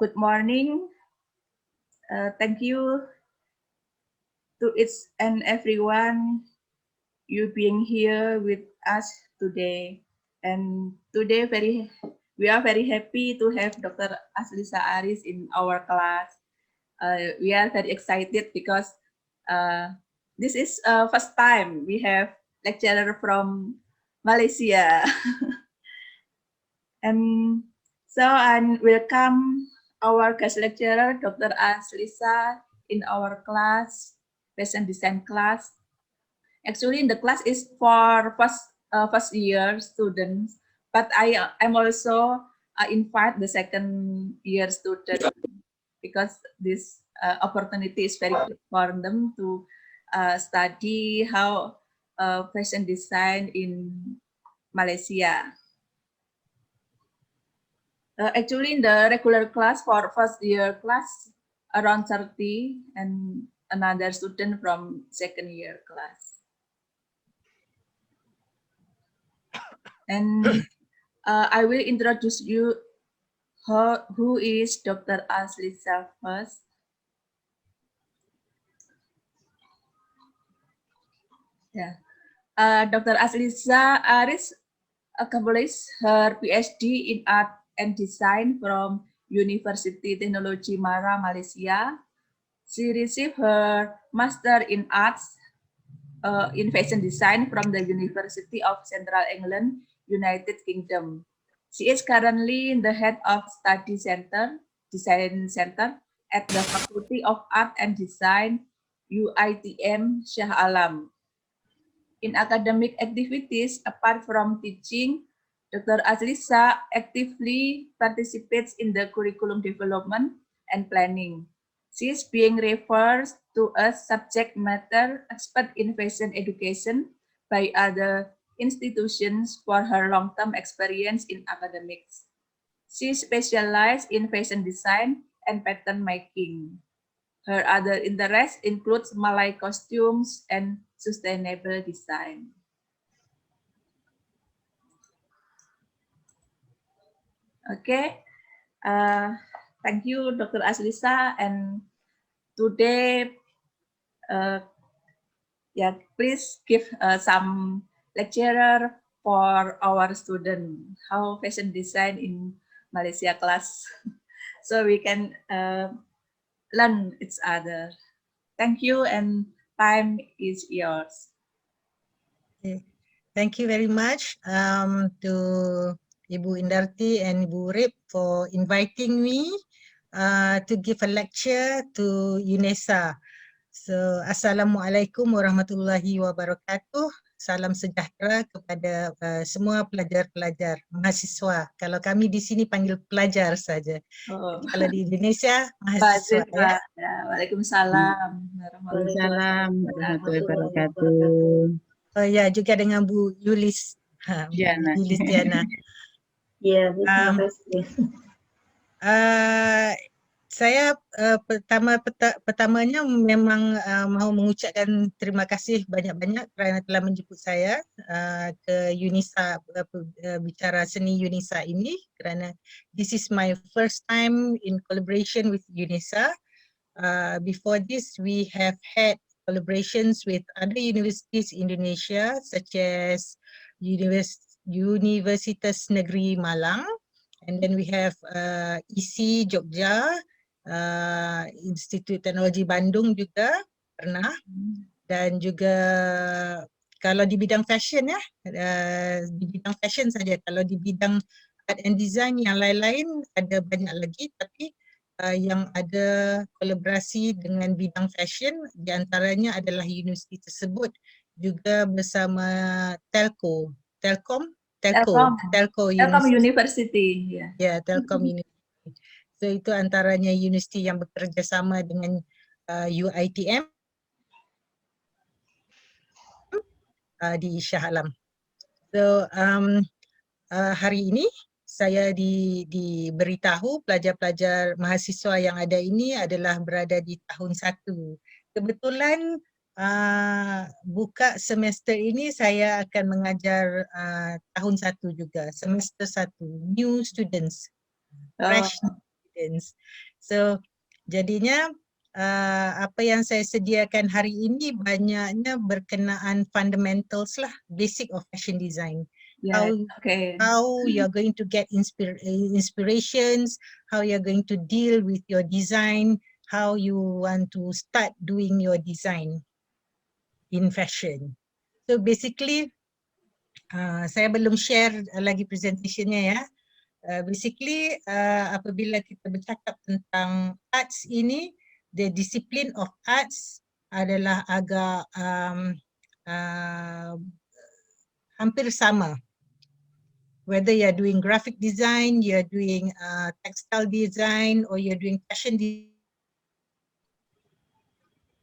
Good morning. Thank you to each and everyone you being here with us today. And today we are very happy to have Dr. Aslisa Aris in our class. We are very excited because uh, this is first time we have lecturer from Malaysia. And so I welcome our guest lecturer, Dr. Aslisa, in our class, fashion design class. Actually, the class is for first year students, but I'm also invite the second year student because this opportunity is very good for them to study how fashion design in Malaysia. Actually, in the regular class for first year class, around 30 and another student from second year class. And I will introduce you who is Dr. Aslisa first. Yeah. Dr. Aslisa Aris accomplished her PhD in Art and Design from University Teknologi Mara, Malaysia. She received her Master in Arts in Fashion Design from the University of Central England, United Kingdom. She is currently the head of Study Center, Design Center at the Faculty of Art and Design, UITM Shah Alam. In academic activities, apart from teaching, Dr. Aslisa actively participates in the curriculum development and planning. She is being referred to as subject matter expert in fashion education by other institutions for her long-term experience in academics. She specialized in fashion design and pattern making. Her other interests include Malay costumes and sustainable design. Okay, uh, thank you, Dr. Aslisa. And today, uh, yeah, please give some lecturer for our student how fashion design in Malaysia class, so we can learn each other. Thank you, and time is yours. Okay. Thank you very much to Ibu Indarti and Ibu Urip for inviting me to give a lecture to UNESA. So, Assalamualaikum warahmatullahi wabarakatuh. Salam sejahtera kepada semua pelajar-pelajar, mahasiswa. Kalau kami di sini panggil pelajar saja. Oh. Kalau di Indonesia, mahasiswa Mahasiswa. ya. Ya, Waalaikumsalam. Waalaikumsalam warahmatullahi wabarakatuh. Oh ya, juga dengan Bu Yulis. Diana. Yulis Diana. Ya, terima kasih. Saya pertamanya memang mahu mengucapkan terima kasih banyak-banyak kerana telah menjemput saya ke UNISA, bicara seni UNISA ini, kerana this is my first time in collaboration with UNISA. Before this, we have had collaborations with other universities in Indonesia, such as Universitas Negeri Malang, and then we have ISI Jogja, Institut Teknologi Bandung juga pernah, dan juga kalau di bidang fashion ya, di bidang fashion saja. Kalau di bidang art and design yang lain-lain ada banyak lagi, tapi yang ada kolaborasi dengan bidang fashion di antaranya adalah universiti tersebut juga bersama Telkom University. Ya, Telkom University. So itu antaranya universiti yang bekerjasama dengan UITM di Shah Alam. So hari ini saya diberitahu pelajar-pelajar mahasiswa yang ada ini adalah berada di tahun 1. Kebetulan buka semester ini saya akan mengajar tahun 1 juga, semester 1, new students, fresh students. audience. So jadinya apa yang saya sediakan hari ini banyaknya berkenaan fundamentals lah, basic of fashion design. Yeah, okay. How you're going to get inspirations, how you're going to deal with your design, how you want to start doing your design in fashion. So basically, saya belum share lagi presentationnya ya. Basically, apabila kita bercakap tentang arts ini, the discipline of arts adalah agak hampir sama. Whether you're doing graphic design, you're doing textile design, or you're doing fashion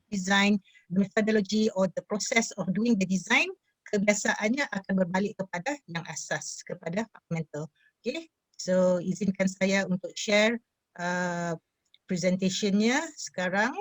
design, methodology or the process of doing the design, kebiasaannya akan berbalik kepada yang asas, kepada fundamental. Okay, so izinkan saya untuk share presentationnya sekarang.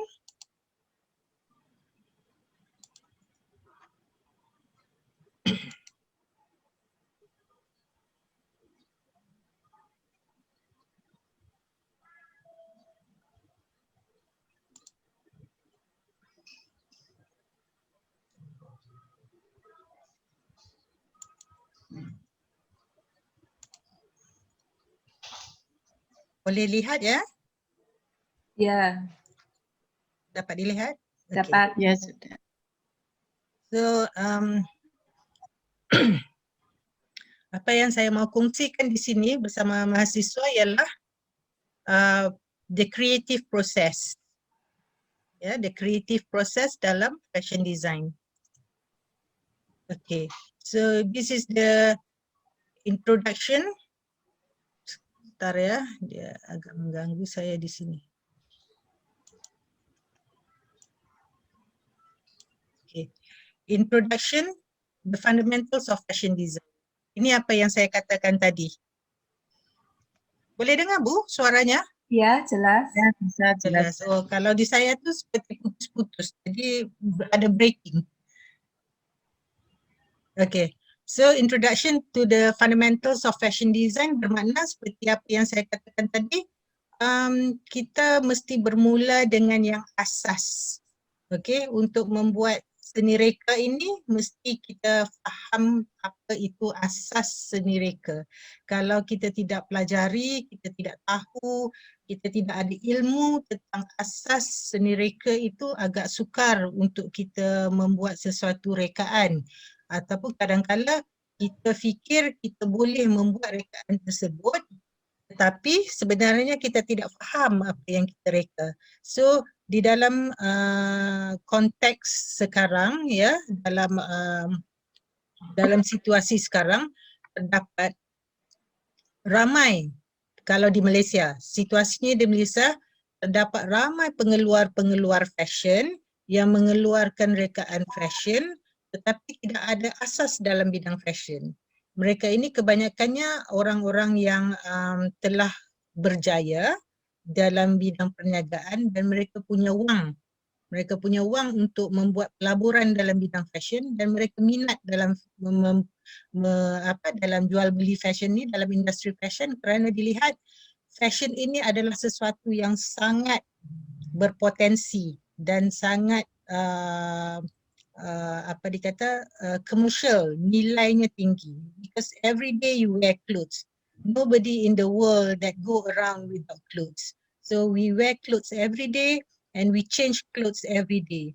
Boleh lihat ya? Ya, Dapat dilihat? Okay. dapat. Ya, sudah. So, apa yang saya mau kongsikan di sini bersama mahasiswa ialah the creative process. Ya, the creative process dalam fashion design. Okay, so this is the introduction. Sebentar ya, dia agak mengganggu saya di sini. Okay, introduction, the fundamentals of fashion design. Ini apa yang saya katakan tadi. Boleh dengar Bu suaranya? Ya, jelas. Ya, bisa jelas. Jelas. Oh, kalau di saya tu seperti putus-putus, jadi ada breaking. Okay, so introduction to the fundamentals of fashion design bermakna seperti apa yang saya katakan tadi, kita mesti bermula dengan yang asas. Okay, untuk membuat seni reka ini mesti kita faham apa itu asas seni reka. Kalau kita tidak pelajari, kita tidak tahu, kita tidak ada ilmu tentang asas seni reka itu agak sukar untuk kita membuat sesuatu rekaan. Ataupun kadang-kala kita fikir kita boleh membuat rekaan tersebut tetapi sebenarnya kita tidak faham apa yang kita reka. So di dalam konteks sekarang ya, dalam situasi sekarang terdapat ramai, kalau di Malaysia, situasinya di Malaysia terdapat ramai pengeluar-pengeluar fashion yang mengeluarkan rekaan fashion tetapi tidak ada asas dalam bidang fashion. Mereka ini kebanyakannya orang-orang yang telah berjaya dalam bidang perniagaan dan mereka punya wang. Mereka punya wang untuk membuat pelaburan dalam bidang fashion dan mereka minat dalam dalam jual beli fashion ni, dalam industri fashion kerana dilihat fashion ini adalah sesuatu yang sangat berpotensi dan sangat commercial, nilainya tinggi because every day you wear clothes. Nobody in the world that go around without clothes. So we wear clothes every day and we change clothes every day.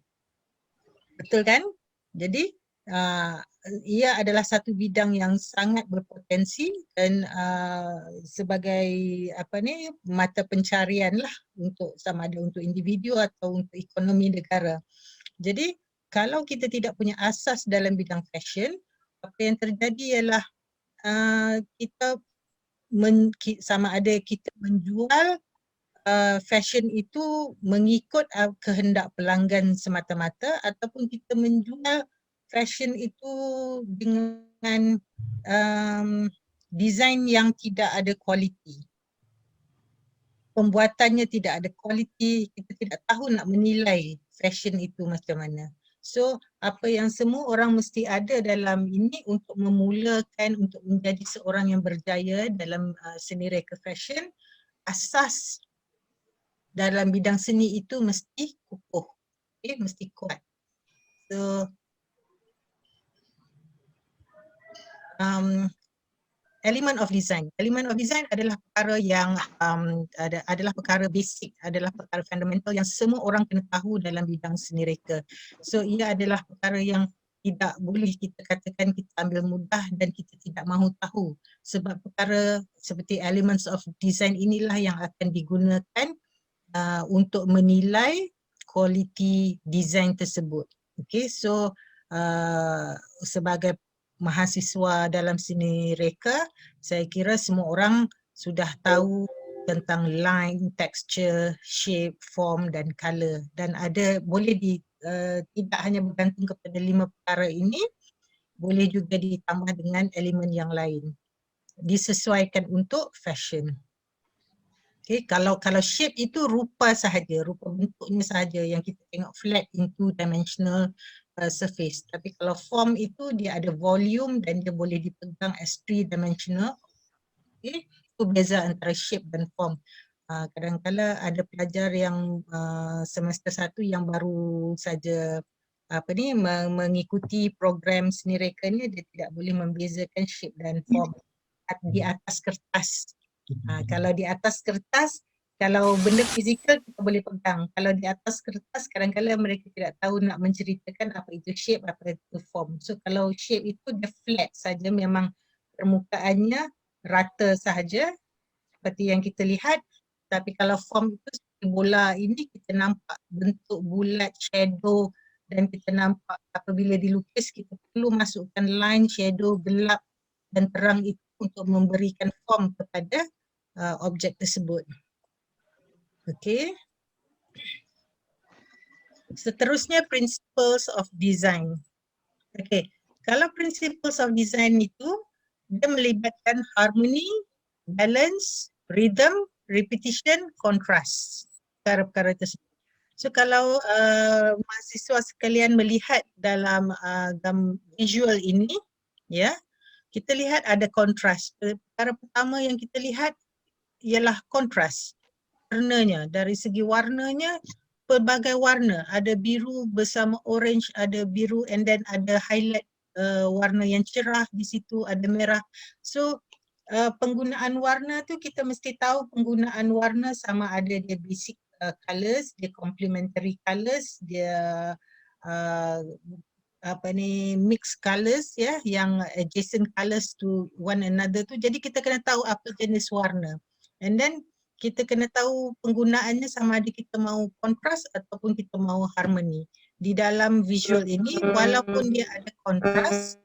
Betul kan? Jadi ia adalah satu bidang yang sangat berpotensi dan sebagai mata pencarian lah untuk sama ada untuk individu atau untuk ekonomi negara. Jadi kalau kita tidak punya asas dalam bidang fashion, apa yang terjadi ialah kita sama ada kita menjual fashion itu mengikut kehendak pelanggan semata-mata ataupun kita menjual fashion itu dengan design yang tidak ada kualiti. Pembuatannya tidak ada kualiti, kita tidak tahu nak menilai fashion itu macam mana. So apa yang semua orang mesti ada dalam ini untuk memulakan, untuk menjadi seorang yang berjaya dalam seni reka fashion, asas dalam bidang seni itu mesti kukuh, okay? Mesti kuat. So element of design. Element of design adalah perkara yang adalah perkara basic, adalah perkara fundamental yang semua orang kena tahu dalam bidang seni reka. So ia adalah perkara yang tidak boleh kita katakan kita ambil mudah dan kita tidak mahu tahu, sebab perkara seperti elements of design inilah yang akan digunakan untuk menilai kualiti design tersebut. Okay, so sebagai mahasiswa dalam seni reka, saya kira semua orang sudah tahu tentang line, texture, shape, form dan color, dan ada boleh tidak hanya bergantung kepada 5 perkara ini, boleh juga ditambah dengan elemen yang lain, disesuaikan untuk fashion. Okay, kalau shape itu rupa sahaja, rupa bentuknya sahaja yang kita tengok flat in two dimensional surface. Tapi kalau form itu dia ada volume dan dia boleh dipegang as three dimensional. Okay, itu beza antara shape dan form. Kadang-kadang ada pelajar yang semester 1 yang baru saja mengikuti program seni reka ni, dia tidak boleh membezakan shape dan form di atas kertas. Kalau di atas kertas, kalau benda fizikal kita boleh pegang. Kalau di atas kertas, kadang-kadang mereka tidak tahu nak menceritakan apa itu shape, apa itu form. So kalau shape itu dia flat saja, memang permukaannya rata sahaja seperti yang kita lihat. Tapi kalau form itu seperti bola ini, kita nampak bentuk bulat, shadow, dan kita nampak apabila dilukis kita perlu masukkan line, shadow, gelap dan terang itu untuk memberikan form kepada objek tersebut. Okay. Seterusnya principles of design. Okay. Kalau principles of design itu dia melibatkan harmony, balance, rhythm, repetition, contrast. Perkara-perkara tersebut. So kalau mahasiswa sekalian melihat dalam visual ini, ya, kita lihat ada kontras. Perkara pertama yang kita lihat ialah kontras. Warnanya, dari segi warnanya, pelbagai warna. Ada biru bersama orange, ada biru and then ada highlight warna yang cerah di situ, ada merah. So penggunaan warna tu kita mesti tahu penggunaan warna sama ada dia basic colours, dia complementary colours, dia mixed colours, ya, yang adjacent colours to one another tu. Jadi kita kena tahu apa jenis warna. And then kita kena tahu penggunaannya sama ada kita mahu kontras ataupun kita mahu harmoni. Di dalam visual ini, walaupun dia ada kontras,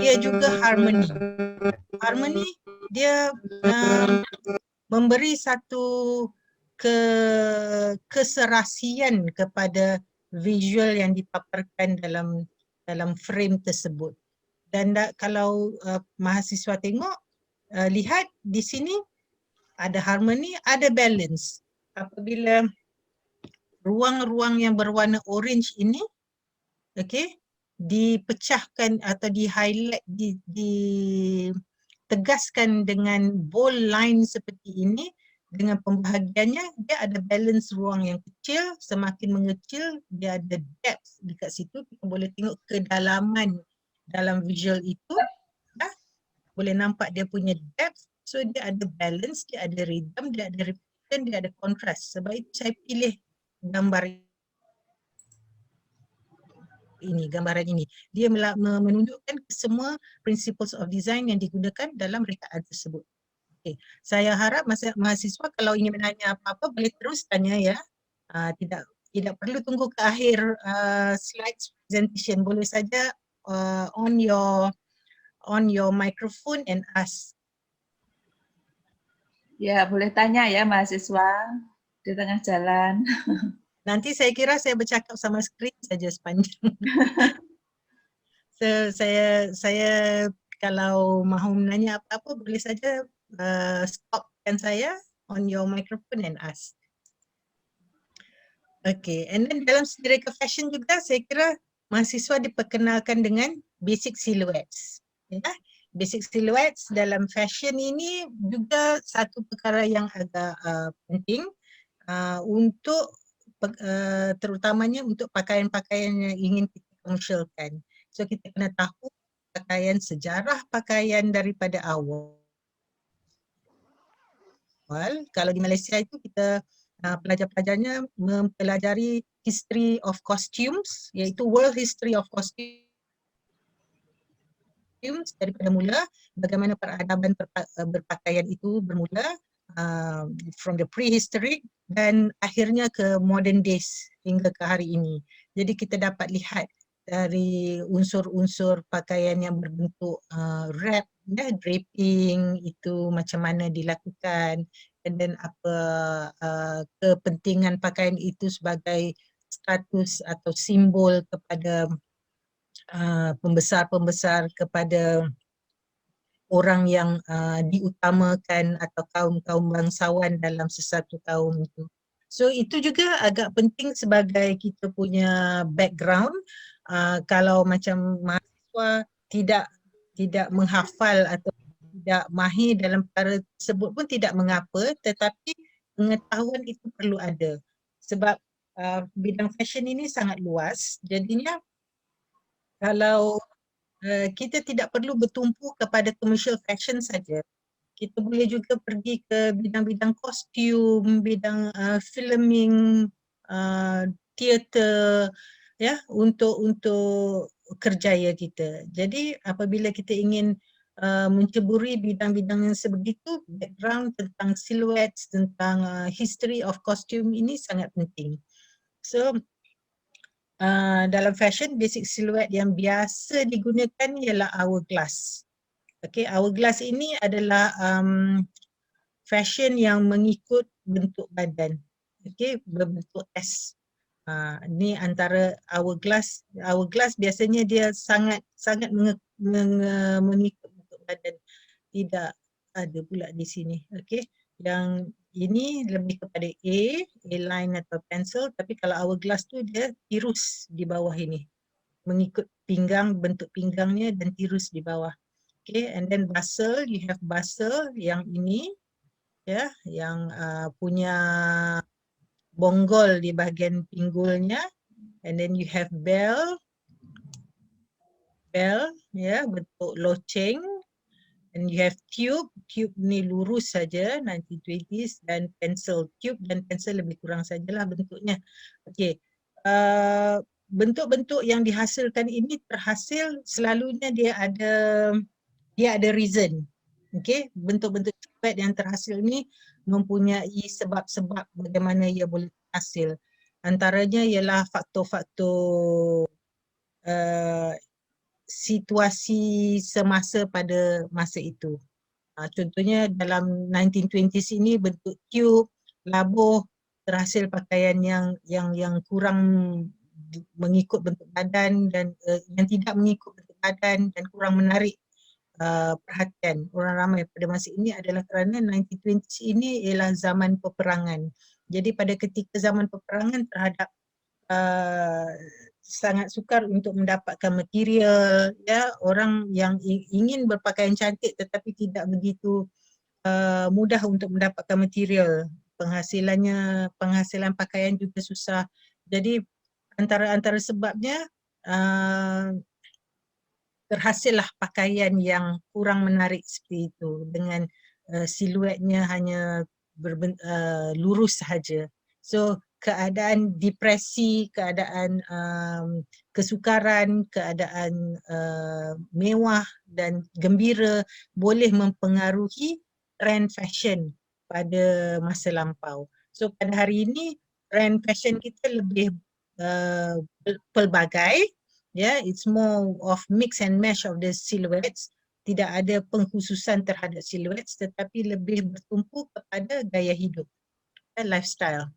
dia juga harmoni. Harmoni dia memberi satu keserasian kepada visual yang dipaparkan dalam frame tersebut. Dan kalau mahasiswa tengok, lihat di sini ada harmoni, ada balance. Apabila ruang-ruang yang berwarna orange ini, okay, dipecahkan atau di-highlight, ditegaskan dengan bold line seperti ini, dengan pembahagiannya, dia ada balance ruang yang kecil, semakin mengecil, dia ada depth dekat situ, kita boleh tengok kedalaman dalam visual itu, boleh nampak dia punya depth. So dia ada balance, dia ada rhythm, dia ada repetition, dia ada contrast. Sebab itu saya pilih gambaran ini. Dia menunjukkan semua principles of design yang digunakan dalam rekaan tersebut. Okay. Saya harap mahasiswa kalau ingin menanya apa-apa boleh terus tanya, ya. Tidak perlu tunggu ke akhir slides presentation. Boleh saja on your microphone and ask. Ya, boleh tanya ya mahasiswa di tengah jalan. Nanti saya kira saya bercakap sama skrin saja sepanjang. So, saya kalau mahu menanya apa-apa boleh saja stopkan saya on your microphone and ask. Okay, and then dalam seni reka fashion juga saya kira mahasiswa diperkenalkan dengan basic silhouettes. Ya? Basic silhouettes dalam fashion ini juga satu perkara yang agak penting. untuk terutamanya untuk pakaian-pakaian yang ingin kita komersialkan. So kita kena tahu pakaian, sejarah pakaian daripada awal. Kalau di Malaysia itu kita pelajar-pelajarnya mempelajari history of costumes, iaitu world history of costumes daripada mula, bagaimana peradaban berpakaian itu bermula from the prehistoric dan akhirnya ke modern days hingga ke hari ini. Jadi kita dapat lihat dari unsur-unsur pakaian yang berbentuk wrap, draping itu macam mana dilakukan, and then apa kepentingan pakaian itu sebagai status atau simbol kepada pembesar-pembesar, kepada orang yang diutamakan atau kaum-kaum bangsawan dalam sesuatu kaum itu. So itu juga agak penting sebagai kita punya background. Kalau macam mahasiswa tidak menghafal atau tidak mahir dalam perkara tersebut pun tidak mengapa, tetapi pengetahuan itu perlu ada. Sebab bidang fashion ini sangat luas, jadinya kalau kita tidak perlu bertumpu kepada commercial fashion saja. Kita boleh juga pergi ke bidang-bidang kostum, bidang filming, teater, ya, untuk kerjaya kita. Jadi apabila kita ingin menceburi bidang-bidang yang sebegitu, background tentang silhouettes, tentang history of costume ini sangat penting. So dalam fashion, basic silhouette yang biasa digunakan ialah hourglass. Okay, hourglass ini adalah fashion yang mengikut bentuk badan. Okay, berbentuk S. Ni antara hourglass. Hourglass biasanya dia sangat mengikut bentuk badan. Tidak ada pula di sini. Okay, yang ini lebih kepada A line atau pencil, tapi kalau hourglass tu dia tirus di bawah ini. Mengikut pinggang, bentuk pinggangnya dan tirus di bawah. Okay, and then bustle, you have bustle yang ini, ya, yang punya bonggol di bahagian pinggulnya, and then you have bell, ya, bentuk loceng, and you have tube ni lurus saja 1920s, dan pencil, tube dan pencil lebih kurang sajalah bentuknya. Okay, bentuk-bentuk yang dihasilkan ini terhasil selalunya dia ada reason. Okay, bentuk-bentuk silhouette yang terhasil ni mempunyai sebab-sebab bagaimana ia boleh terhasil. Antaranya ialah faktor-faktor situasi semasa pada masa itu. Contohnya dalam 1920s ini bentuk tube, labuh, terhasil pakaian yang kurang mengikut bentuk badan dan yang tidak mengikut bentuk badan dan kurang menarik perhatian orang ramai pada masa ini adalah kerana 1920s ini ialah zaman peperangan. Jadi pada ketika zaman peperangan terhadap sangat sukar untuk mendapatkan material, ya, orang yang ingin berpakaian cantik tetapi tidak begitu mudah untuk mendapatkan material. Penghasilan pakaian juga susah. Jadi antara sebabnya terhasillah pakaian yang kurang menarik seperti itu dengan siluetnya hanya lurus sahaja. So keadaan depresi, keadaan kesukaran, keadaan mewah dan gembira boleh mempengaruhi trend fashion pada masa lampau. So pada hari ini trend fashion kita lebih pelbagai, ya, it's more of mix and match of the silhouettes. Tidak ada pengkhususan terhadap silhouettes tetapi lebih bertumpu kepada gaya hidup dan lifestyle.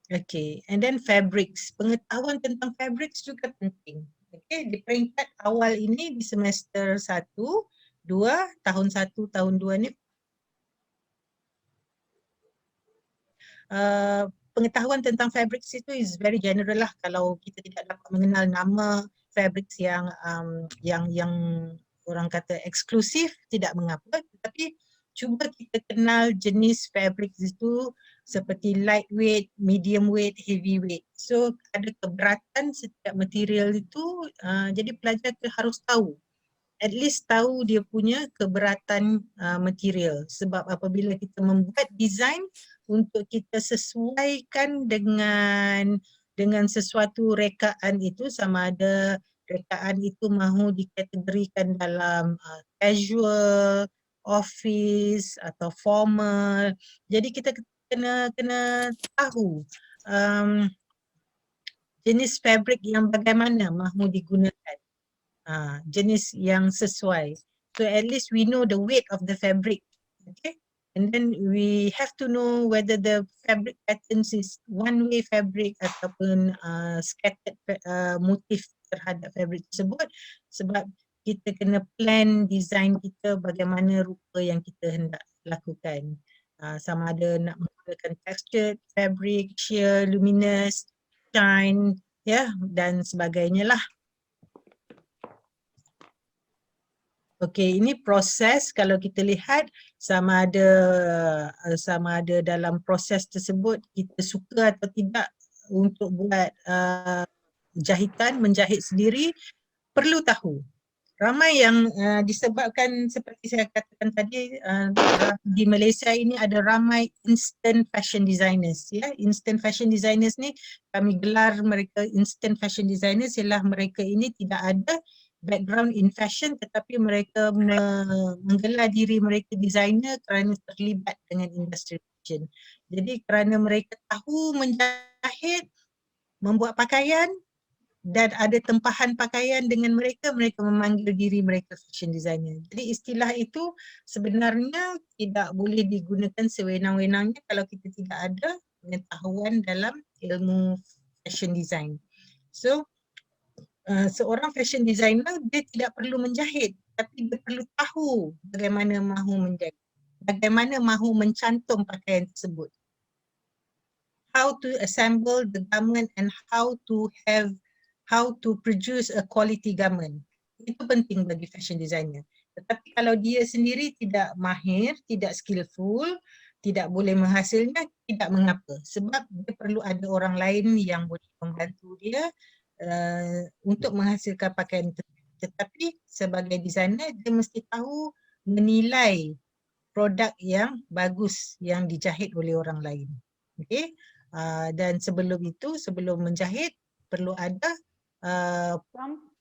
Okay, and then fabrics. Pengetahuan tentang fabrics juga penting. Okay, di peringkat awal ini di semester 1, 2, tahun 1, tahun 2 ni pengetahuan tentang fabrics itu is very general lah. Kalau kita tidak dapat mengenal nama fabrics yang orang kata eksklusif, tidak mengapa. Tetapi cuba kita kenal jenis fabric itu seperti lightweight, medium weight, heavyweight. So ada keberatan setiap material itu, jadi pelajar harus tahu. At least tahu dia punya keberatan material, sebab apabila kita membuat design untuk kita sesuaikan dengan sesuatu rekaan itu, sama ada rekaan itu mahu dikategorikan dalam casual, office atau formal. Jadi kita kena tahu jenis fabric yang bagaimana mahu digunakan. Jenis yang sesuai. So at least we know the weight of the fabric. Okay. And then we have to know whether the fabric patterns is one-way fabric ataupun scattered motif terhadap fabric tersebut, sebab kita kena plan design kita bagaimana rupa yang kita hendak lakukan. Sama ada nak menggunakan textured fabric, sheer, luminous, shine, ya, dan sebagainya lah. Okey, ini proses kalau kita lihat sama ada dalam proses tersebut kita suka atau tidak untuk buat jahitan, menjahit sendiri, perlu tahu. Ramai yang disebabkan seperti saya katakan tadi, di Malaysia ini ada ramai instant fashion designers, ya. Instant fashion designers ni kami gelar mereka instant fashion designers ialah mereka ini tidak ada background in fashion tetapi mereka menggelar diri mereka designer kerana terlibat dengan industri fashion. Jadi kerana mereka tahu menjahit, membuat pakaian dan ada tempahan pakaian dengan mereka, mereka memanggil diri mereka fashion designer. Jadi istilah itu sebenarnya tidak boleh digunakan sewenang-wenangnya kalau kita tidak ada pengetahuan dalam ilmu fashion design. So seorang fashion designer dia tidak perlu menjahit, tapi dia perlu tahu bagaimana mahu menjahit, bagaimana mahu mencantum pakaian tersebut, how to assemble the garment and how to produce a quality garment. Itu penting bagi fashion designer. Tetapi kalau dia sendiri tidak mahir, tidak skillful, tidak boleh menghasilnya, tidak mengapa, sebab dia perlu ada orang lain yang boleh membantu dia untuk menghasilkan pakaian itu. Tetapi sebagai designer dia mesti tahu menilai produk yang bagus yang dijahit oleh orang lain. Okey, dan sebelum itu, sebelum menjahit perlu ada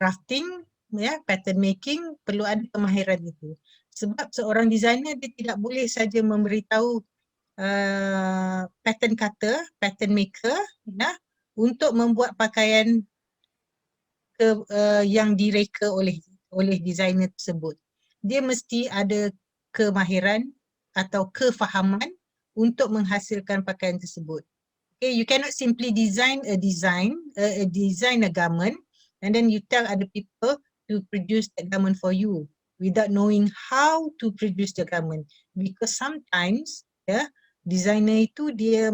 crafting, ya, pattern making, perlu ada kemahiran itu. Sebab seorang designer dia tidak boleh saja memberitahu pattern cutter, pattern maker, ya, untuk membuat pakaian yang direka oleh designer tersebut. Dia mesti ada kemahiran atau kefahaman untuk menghasilkan pakaian tersebut. Okay, you cannot simply design a garment and then you tell other people to produce that garment for you without knowing how to produce the garment, because sometimes, ya, designer itu dia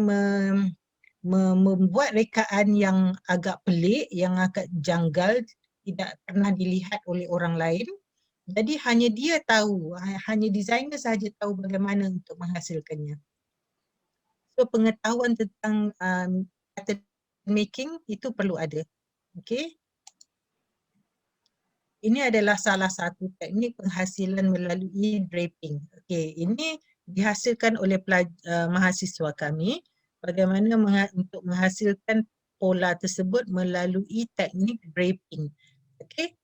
membuat rekaan yang agak pelik, yang agak janggal, tidak pernah dilihat oleh orang lain. Jadi hanya dia tahu, hanya designer sahaja tahu bagaimana untuk menghasilkannya. So pengetahuan tentang pattern making itu perlu ada. Okey. Ini adalah salah satu teknik penghasilan melalui draping. Okey, ini dihasilkan oleh mahasiswa kami. Bagaimana untuk menghasilkan pola tersebut melalui teknik draping. Okey.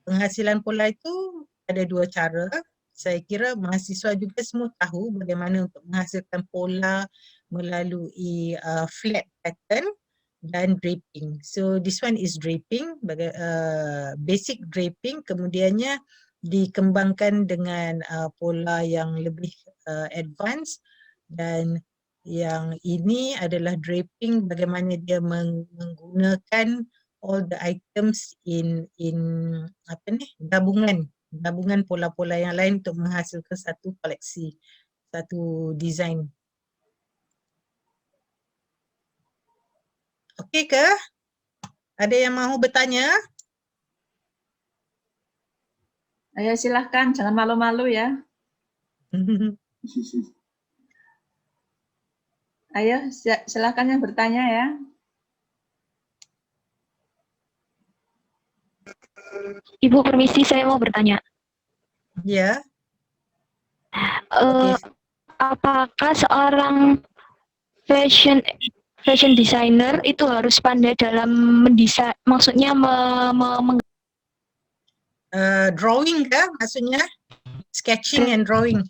Penghasilan pola itu ada dua cara. Saya kira mahasiswa juga semua tahu bagaimana untuk menghasilkan pola melalui flat pattern dan draping. So this one is draping, basic draping, kemudiannya dikembangkan dengan pola yang lebih advance, dan yang ini adalah draping bagaimana dia menggunakan all the items in gabungan pola-pola yang lain untuk menghasilkan satu koleksi, satu design. Okey ke? Ada yang mahu bertanya? Ya, silahkan, jangan malu-malu ya. Ayo, silakan yang bertanya ya. Ibu permisi, saya mau bertanya. Ya, Eh, apakah seorang fashion designer itu harus pandai dalam mendesain, maksudnya drawing ke maksudnya? Sketching and drawing.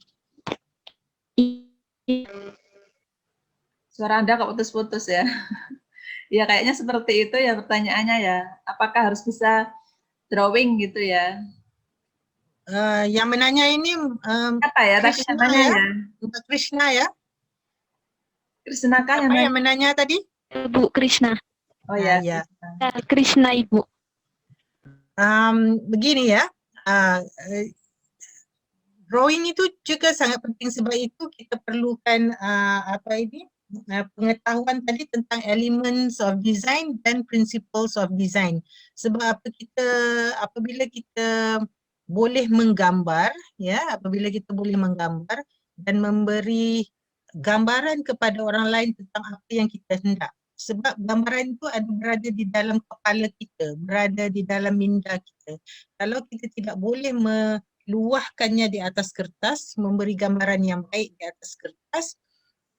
Suara Anda kok putus-putus ya. Ya kayaknya seperti itu ya pertanyaannya ya. Apakah harus bisa drawing gitu ya? Yang menanya ini Apa ya tadi Krishna namanya ya? ya? Mbak Krishna ya? Krisnaka Siapa yang yang menanya tadi? Bu Krishna? Oh Ah, ya. ya. Krishna Ibu. Begini ya, drawing itu juga sangat penting, sebab itu kita perlukan pengetahuan tadi tentang elements of design dan principles of design. Sebab apabila kita boleh menggambar, ya, apabila kita boleh menggambar dan memberi gambaran kepada orang lain tentang apa yang kita hendak. Sebab gambaran itu berada di dalam kepala kita, berada di dalam minda kita. Kalau kita tidak boleh meluahkannya di atas kertas, memberi gambaran yang baik di atas kertas,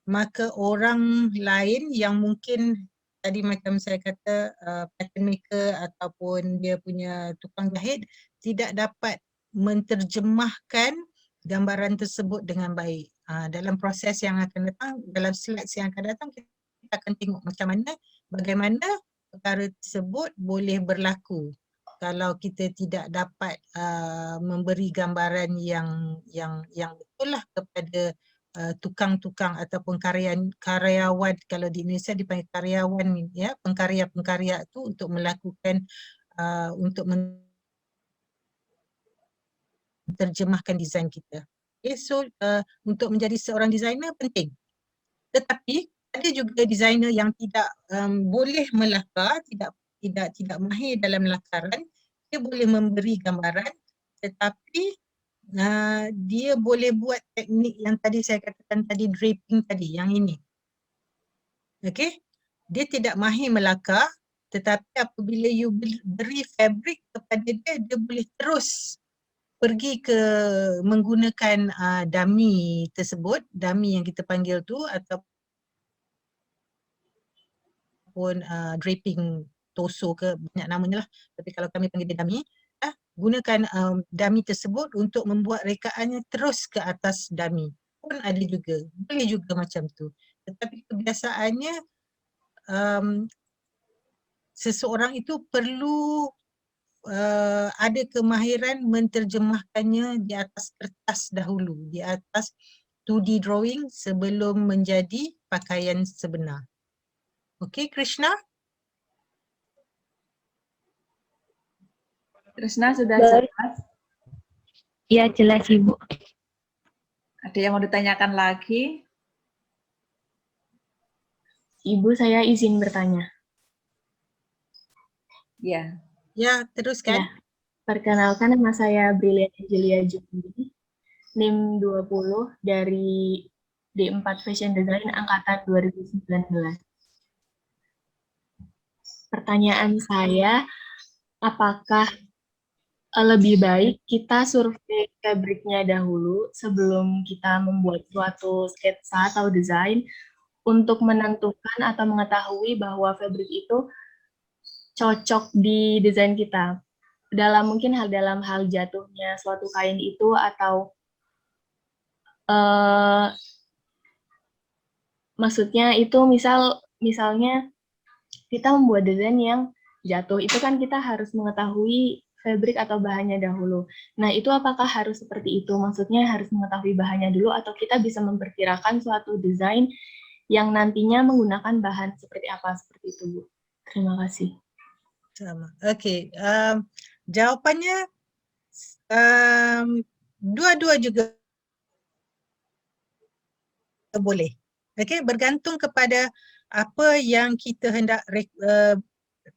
maka orang lain yang mungkin tadi macam saya kata pattern maker ataupun dia punya tukang jahit tidak dapat menterjemahkan gambaran tersebut dengan baik. Dalam proses yang akan datang, dalam slides yang akan datang, kita akan tengok macam mana, bagaimana perkara tersebut boleh berlaku kalau kita tidak dapat memberi gambaran yang betul lah kepada tukang-tukang ataupun karyawan, kalau di Indonesia dipanggil karyawan ya, pengkarya-pengkarya tu untuk melakukan untuk menerjemahkan desain kita. Okay, so untuk menjadi seorang designer penting. Tetapi ada juga designer yang tidak boleh melakar, tidak mahir dalam lakaran. Dia boleh memberi gambaran, tetapi dia boleh buat teknik yang tadi saya katakan tadi, draping tadi, yang ini. Okay, dia tidak mahir melakar, tetapi apabila you beri fabric kepada dia, dia boleh terus pergi ke menggunakan dummy tersebut, dummy yang kita panggil tu, ataupun draping torso ke, banyak namanya lah, tapi kalau kami panggil dia dummy, gunakan dummy tersebut untuk membuat rekaannya terus ke atas dummy pun ada juga, boleh juga macam tu. Tetapi kebiasaannya seseorang itu perlu ada kemahiran menterjemahkannya di atas kertas dahulu, di atas 2D drawing sebelum menjadi pakaian sebenar. Okey, Krishna? Krisna sudah jelas. Ya, jelas Ibu. Ada yang mau ditanyakan lagi? Ibu, saya izin bertanya. Ya. Ya, teruskan. Ya. Perkenalkan, nama saya Brilian Angelia Jumbi, NIM 20 dari D4 Fashion Design angkatan 2019. Pertanyaan saya, apakah lebih baik kita survei fabriknya dahulu sebelum kita membuat suatu sketsa atau desain untuk menentukan atau mengetahui bahwa fabrik itu cocok di desain kita? Dalam hal jatuhnya suatu kain itu, atau maksudnya itu misalnya kita membuat desain yang jatuh, itu kan kita harus mengetahui fabrik atau bahannya dahulu. Nah, itu apakah harus seperti itu? Maksudnya harus mengetahui bahannya dulu, atau kita bisa memperkirakan suatu desain yang nantinya menggunakan bahan seperti apa, seperti itu, Bu? Terima kasih. Sama. Okey, jawapannya dua-dua juga boleh. Okey, bergantung kepada apa yang kita hendak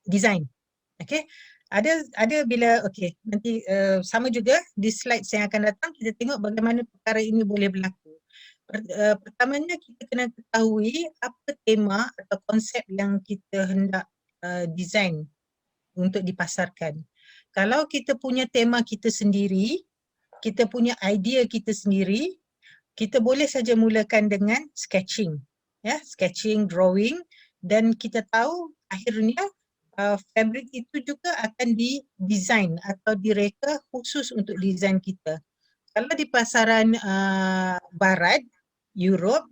design. Okey, ada bila nanti sama juga di slide yang akan datang kita tengok bagaimana perkara ini boleh berlaku. pertamanya kita kena ketahui apa tema atau konsep yang kita hendak design untuk dipasarkan. Kalau kita punya tema kita sendiri, kita punya idea kita sendiri, kita boleh saja mulakan dengan sketching, ya, sketching, drawing, dan kita tahu akhirnya fabric itu juga akan didesain atau direka khusus untuk desain kita. Kalau di pasaran barat, Europe,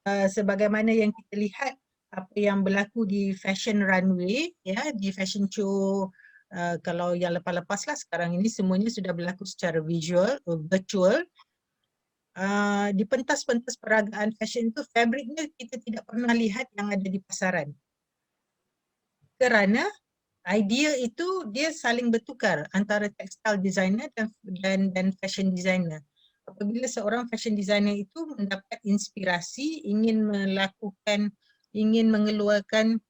sebagaimana yang kita lihat apa yang berlaku di fashion runway, ya, di fashion show, kalau yang lepas-lepas lah sekarang ini semuanya sudah berlaku secara virtual. Di pentas-pentas peragaan fashion itu fabriknya kita tidak pernah lihat yang ada di pasaran. Kerana idea itu dia saling bertukar antara textile designer dan fashion designer. Apabila seorang fashion designer itu mendapat inspirasi, ingin mengeluarkan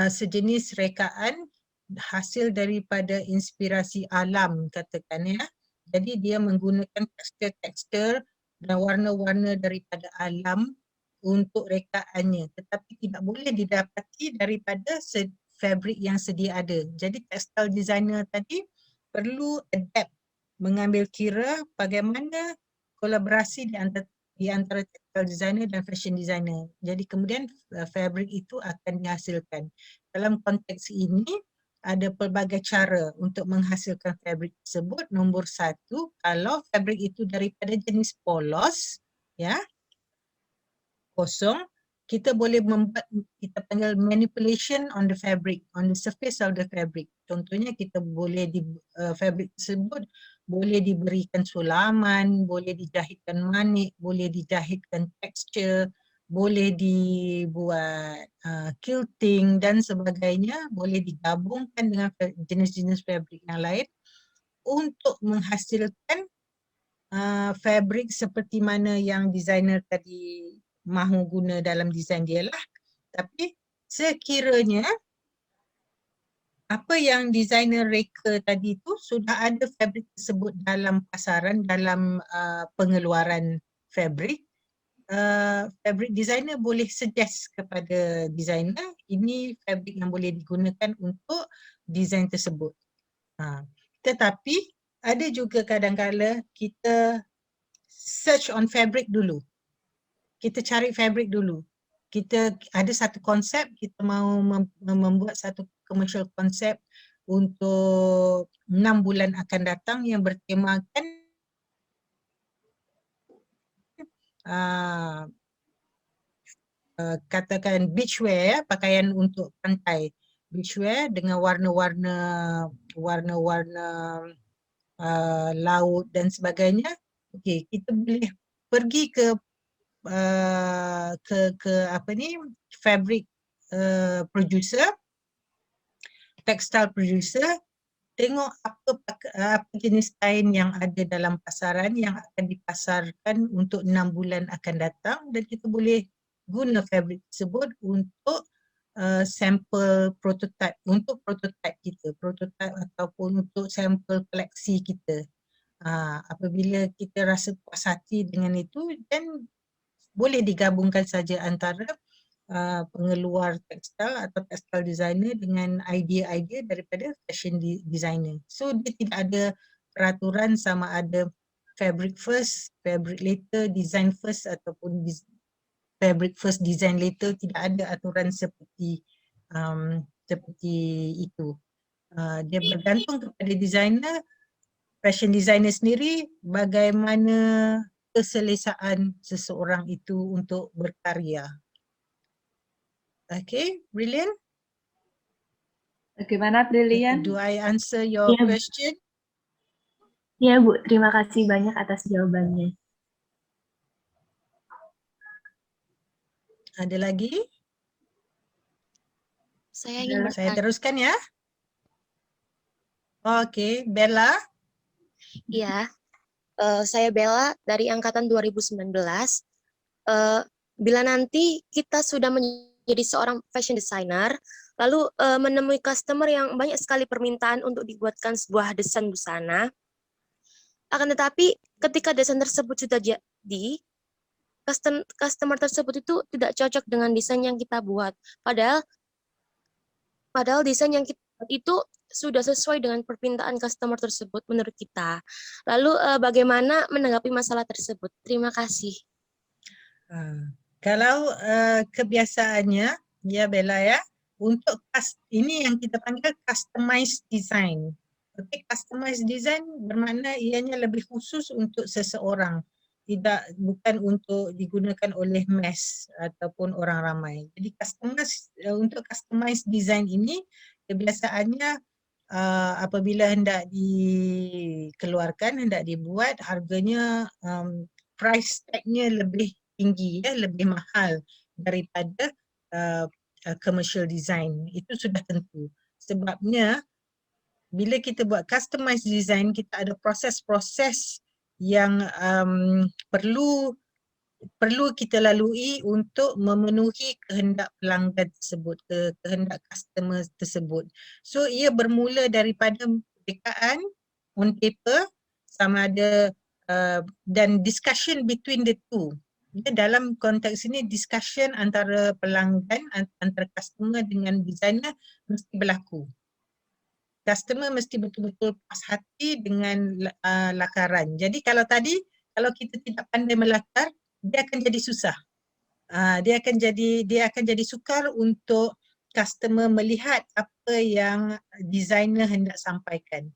sejenis rekaan hasil daripada inspirasi alam, katakan, ya. Jadi dia menggunakan tekstur-tekstur dan warna-warna daripada alam untuk rekaannya, tetapi tidak boleh didapati daripada fabric yang sedia ada. Jadi textile designer tadi perlu adapt, mengambil kira bagaimana kolaborasi di antara textile designer dan fashion designer. Jadi kemudian fabric itu akan dihasilkan. Dalam konteks ini ada pelbagai cara untuk menghasilkan fabric tersebut. Nombor satu, kalau fabric itu daripada jenis polos, ya, kosong, kita boleh membuat, kita panggil manipulation on the fabric, on the surface of the fabric. Contohnya kita boleh fabric tersebut boleh diberikan sulaman, boleh dijahitkan manik, boleh dijahitkan tekstur, boleh dibuat quilting dan sebagainya, boleh digabungkan dengan jenis-jenis fabric yang lain untuk menghasilkan fabric seperti mana yang designer tadi mahu guna dalam desain dia lah. Tapi sekiranya apa yang designer reka tadi tu sudah ada fabric tersebut dalam pasaran, dalam pengeluaran fabric, fabric designer boleh suggest kepada designer ini fabric yang boleh digunakan untuk desain tersebut. Tetapi ada juga kadang-kala kita search on fabric dulu. Kita cari fabric dulu. Kita ada satu konsep, kita mahu membuat satu commercial konsep untuk 6 bulan akan datang yang bertemakan katakan beachwear, pakaian untuk pantai. Beachwear dengan warna-warna laut dan sebagainya. Okey, kita boleh pergi ke fabric producer, textile producer, tengok apa jenis kain yang ada dalam pasaran yang akan dipasarkan untuk 6 bulan akan datang, dan kita boleh guna fabric tersebut untuk sampel prototype, untuk prototype kita, prototype ataupun untuk sampel koleksi kita. Apabila kita rasa puas hati dengan itu, dan boleh digabungkan saja antara pengeluar tekstil atau textile designer dengan idea-idea daripada fashion designer. So dia tidak ada peraturan sama ada fabric first, fabric later, design first ataupun fabric first, design later. Tidak ada aturan seperti itu. Dia bergantung kepada designer, fashion designer sendiri, bagaimana keselesaan seseorang itu untuk berkarya. Okay, brilliant. Bagaimana Brilian? Do I answer your Ya, question? Ya Bu, terima kasih banyak atas jawabannya. Ada lagi? Saya ingin Saya bertanya. teruskan ya. Okay, Bella. Iya, saya Bella dari angkatan 2019. Bila nanti kita sudah menjadi seorang fashion designer, lalu menemui customer yang banyak sekali permintaan untuk dibuatkan sebuah desain busana, akan tetapi ketika desain tersebut sudah jadi, customer tersebut itu tidak cocok dengan desain yang kita buat. Padahal desain yang kita buat itu sudah sesuai dengan permintaan customer tersebut menurut kita. Lalu bagaimana menanggapi masalah tersebut? Terima kasih. Kalau kebiasaannya, ya Bella ya, untuk ini yang kita panggil customized design. Okay, customized design bermakna ianya lebih khusus untuk seseorang, bukan untuk digunakan oleh mass ataupun orang ramai. Jadi untuk customized design ini kebiasaannya apabila hendak dikeluarkan, hendak dibuat, harganya price tag-nya lebih tinggi, ya, lebih mahal daripada commercial design. Itu sudah tentu. Sebabnya bila kita buat customized design, kita ada proses-proses yang perlu kita lalui untuk memenuhi kehendak pelanggan tersebut, kehendak customer tersebut. So ia bermula daripada rekaan on paper sama ada dan discussion between the two. Ya, dalam konteks ini discussion antara pelanggan, antara customer dengan designer mesti berlaku. Customer mesti betul-betul puas hati dengan lakaran. Jadi kalau kita tidak pandai melakar, dia akan jadi susah. Dia akan jadi sukar untuk customer melihat apa yang designer hendak sampaikan.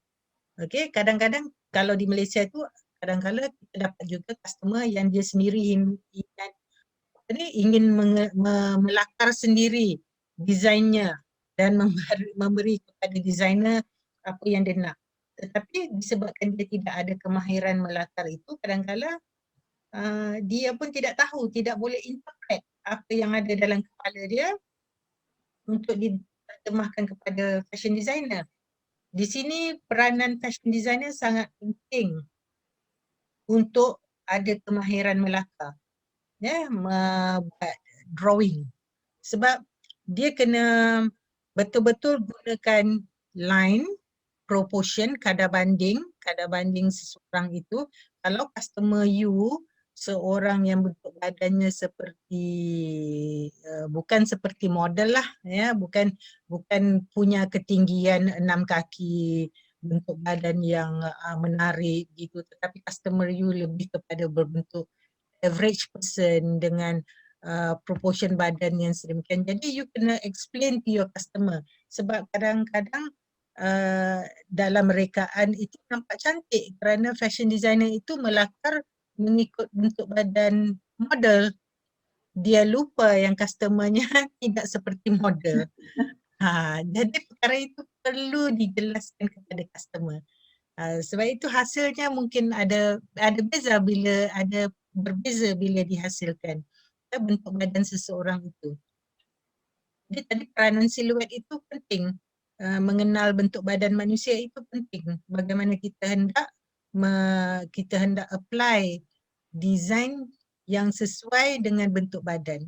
Okey, kadang-kadang kalau di Malaysia tu kadang-kadang kita dapat juga customer yang dia sendiri ingin melakar sendiri desainnya dan memberi kepada designer apa yang dia nak. Tetapi disebabkan dia tidak ada kemahiran melakar itu, kadang-kadang dia pun tidak tahu, tidak boleh interpret apa yang ada dalam kepala dia untuk diterjemahkan kepada fashion designer. Di sini peranan fashion designer sangat penting untuk ada kemahiran melakar, ya, membuat drawing. Sebab dia kena betul-betul gunakan line, proportion, kadar banding seseorang itu. Kalau customer you seorang yang bentuk badannya seperti bukan seperti model lah, ya, bukan punya ketinggian 6 kaki, bentuk badan yang menarik gitu, tetapi customer you lebih kepada berbentuk average person dengan proportion badan yang sedemikian. Jadi you kena explain to your customer, sebab kadang-kadang dalam rekaan itu nampak cantik kerana fashion designer itu melakar mengikut bentuk badan model. Dia lupa yang customernya tidak seperti model. Jadi perkara itu perlu dijelaskan kepada customer. Sebab itu hasilnya mungkin ada berbeza bila dihasilkan bentuk badan seseorang itu. Jadi tadi peranan siluet itu penting. Mengenal bentuk badan manusia itu penting. Bagaimana kita hendak apply design yang sesuai dengan bentuk badan.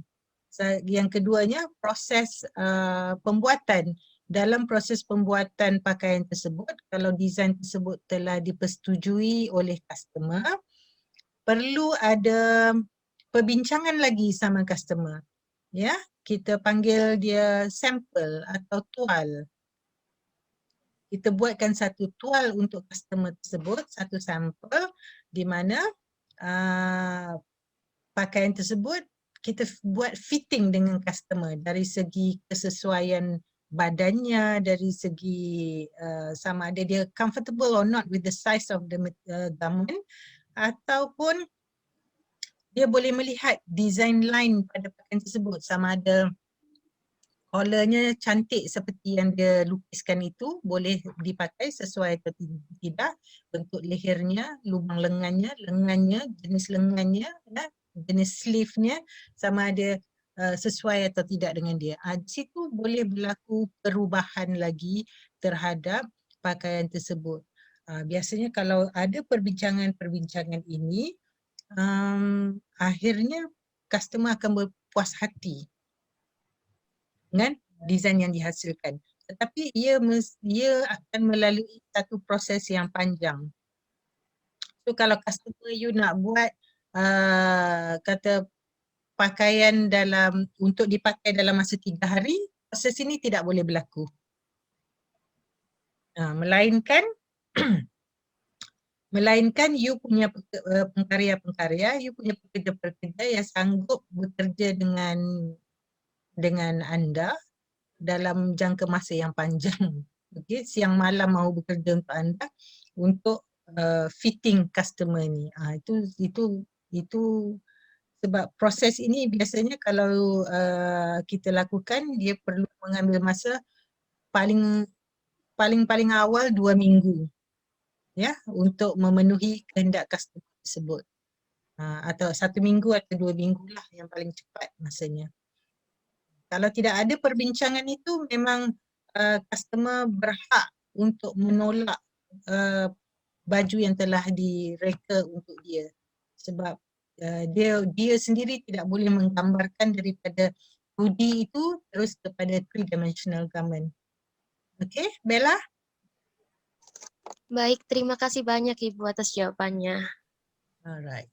Yang keduanya proses pembuatan. Dalam proses pembuatan pakaian tersebut, kalau design tersebut telah dipersetujui oleh customer, perlu ada perbincangan lagi sama customer. Ya, kita panggil dia sampel atau tual. Kita buatkan satu tual untuk customer tersebut, satu sampel di mana pakaian tersebut kita buat fitting dengan customer dari segi kesesuaian badannya, dari segi sama ada dia comfortable or not with the size of the garment, ataupun dia boleh melihat design line pada pakaian tersebut, sama ada collarnya cantik seperti yang dia lukiskan itu boleh dipakai sesuai atau tidak, bentuk lehernya, lubang lengannya, jenis lengannya, ya, jenis sleeve-nya sama ada sesuai atau tidak dengan dia. Di situ boleh berlaku perubahan lagi terhadap pakaian tersebut. Biasanya kalau ada perbincangan ini, akhirnya customer akan berpuas hati dengan desain yang dihasilkan. Tetapi ia akan melalui satu proses yang panjang. So kalau customer you nak buat kata pakaian untuk dipakai dalam masa 3 hari, proses ini tidak boleh berlaku. Melainkan you punya pengkarya-pengkarya, you punya pekerja-pekerja yang sanggup bekerja dengan anda dalam jangka masa yang panjang. Okay, siang malam mau bekerja untuk anda untuk fitting customer ni. Itu sebab proses ini biasanya kalau kita lakukan, dia perlu mengambil masa paling awal 2 minggu. Ya, untuk memenuhi kehendak customer tersebut. Atau 1 minggu atau 2 minggu lah yang paling cepat masanya. Kalau tidak ada perbincangan itu, memang customer berhak untuk menolak baju yang telah direka untuk dia. Sebab dia sendiri tidak boleh menggambarkan daripada 2D itu terus kepada 3-dimensional garment. Okay, Bella? Baik, terima kasih banyak Ibu atas jawabannya. Alright.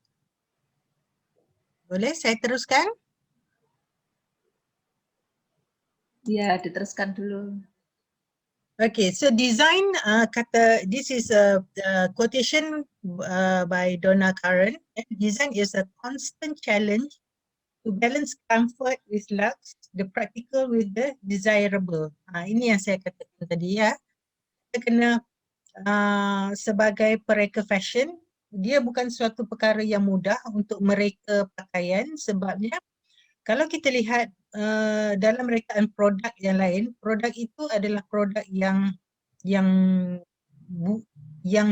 Boleh saya teruskan? Ya, diteruskan dulu. Okay, so design this is a quotation by Donna Karan. Design is a constant challenge to balance comfort with lux, the practical with the desirable. Ini yang saya katakan tadi ya. Kita kena sebagai pereka fashion, dia bukan suatu perkara yang mudah untuk mereka pakaian, sebabnya kalau kita lihat dalam rekaan produk yang lain, produk itu adalah produk yang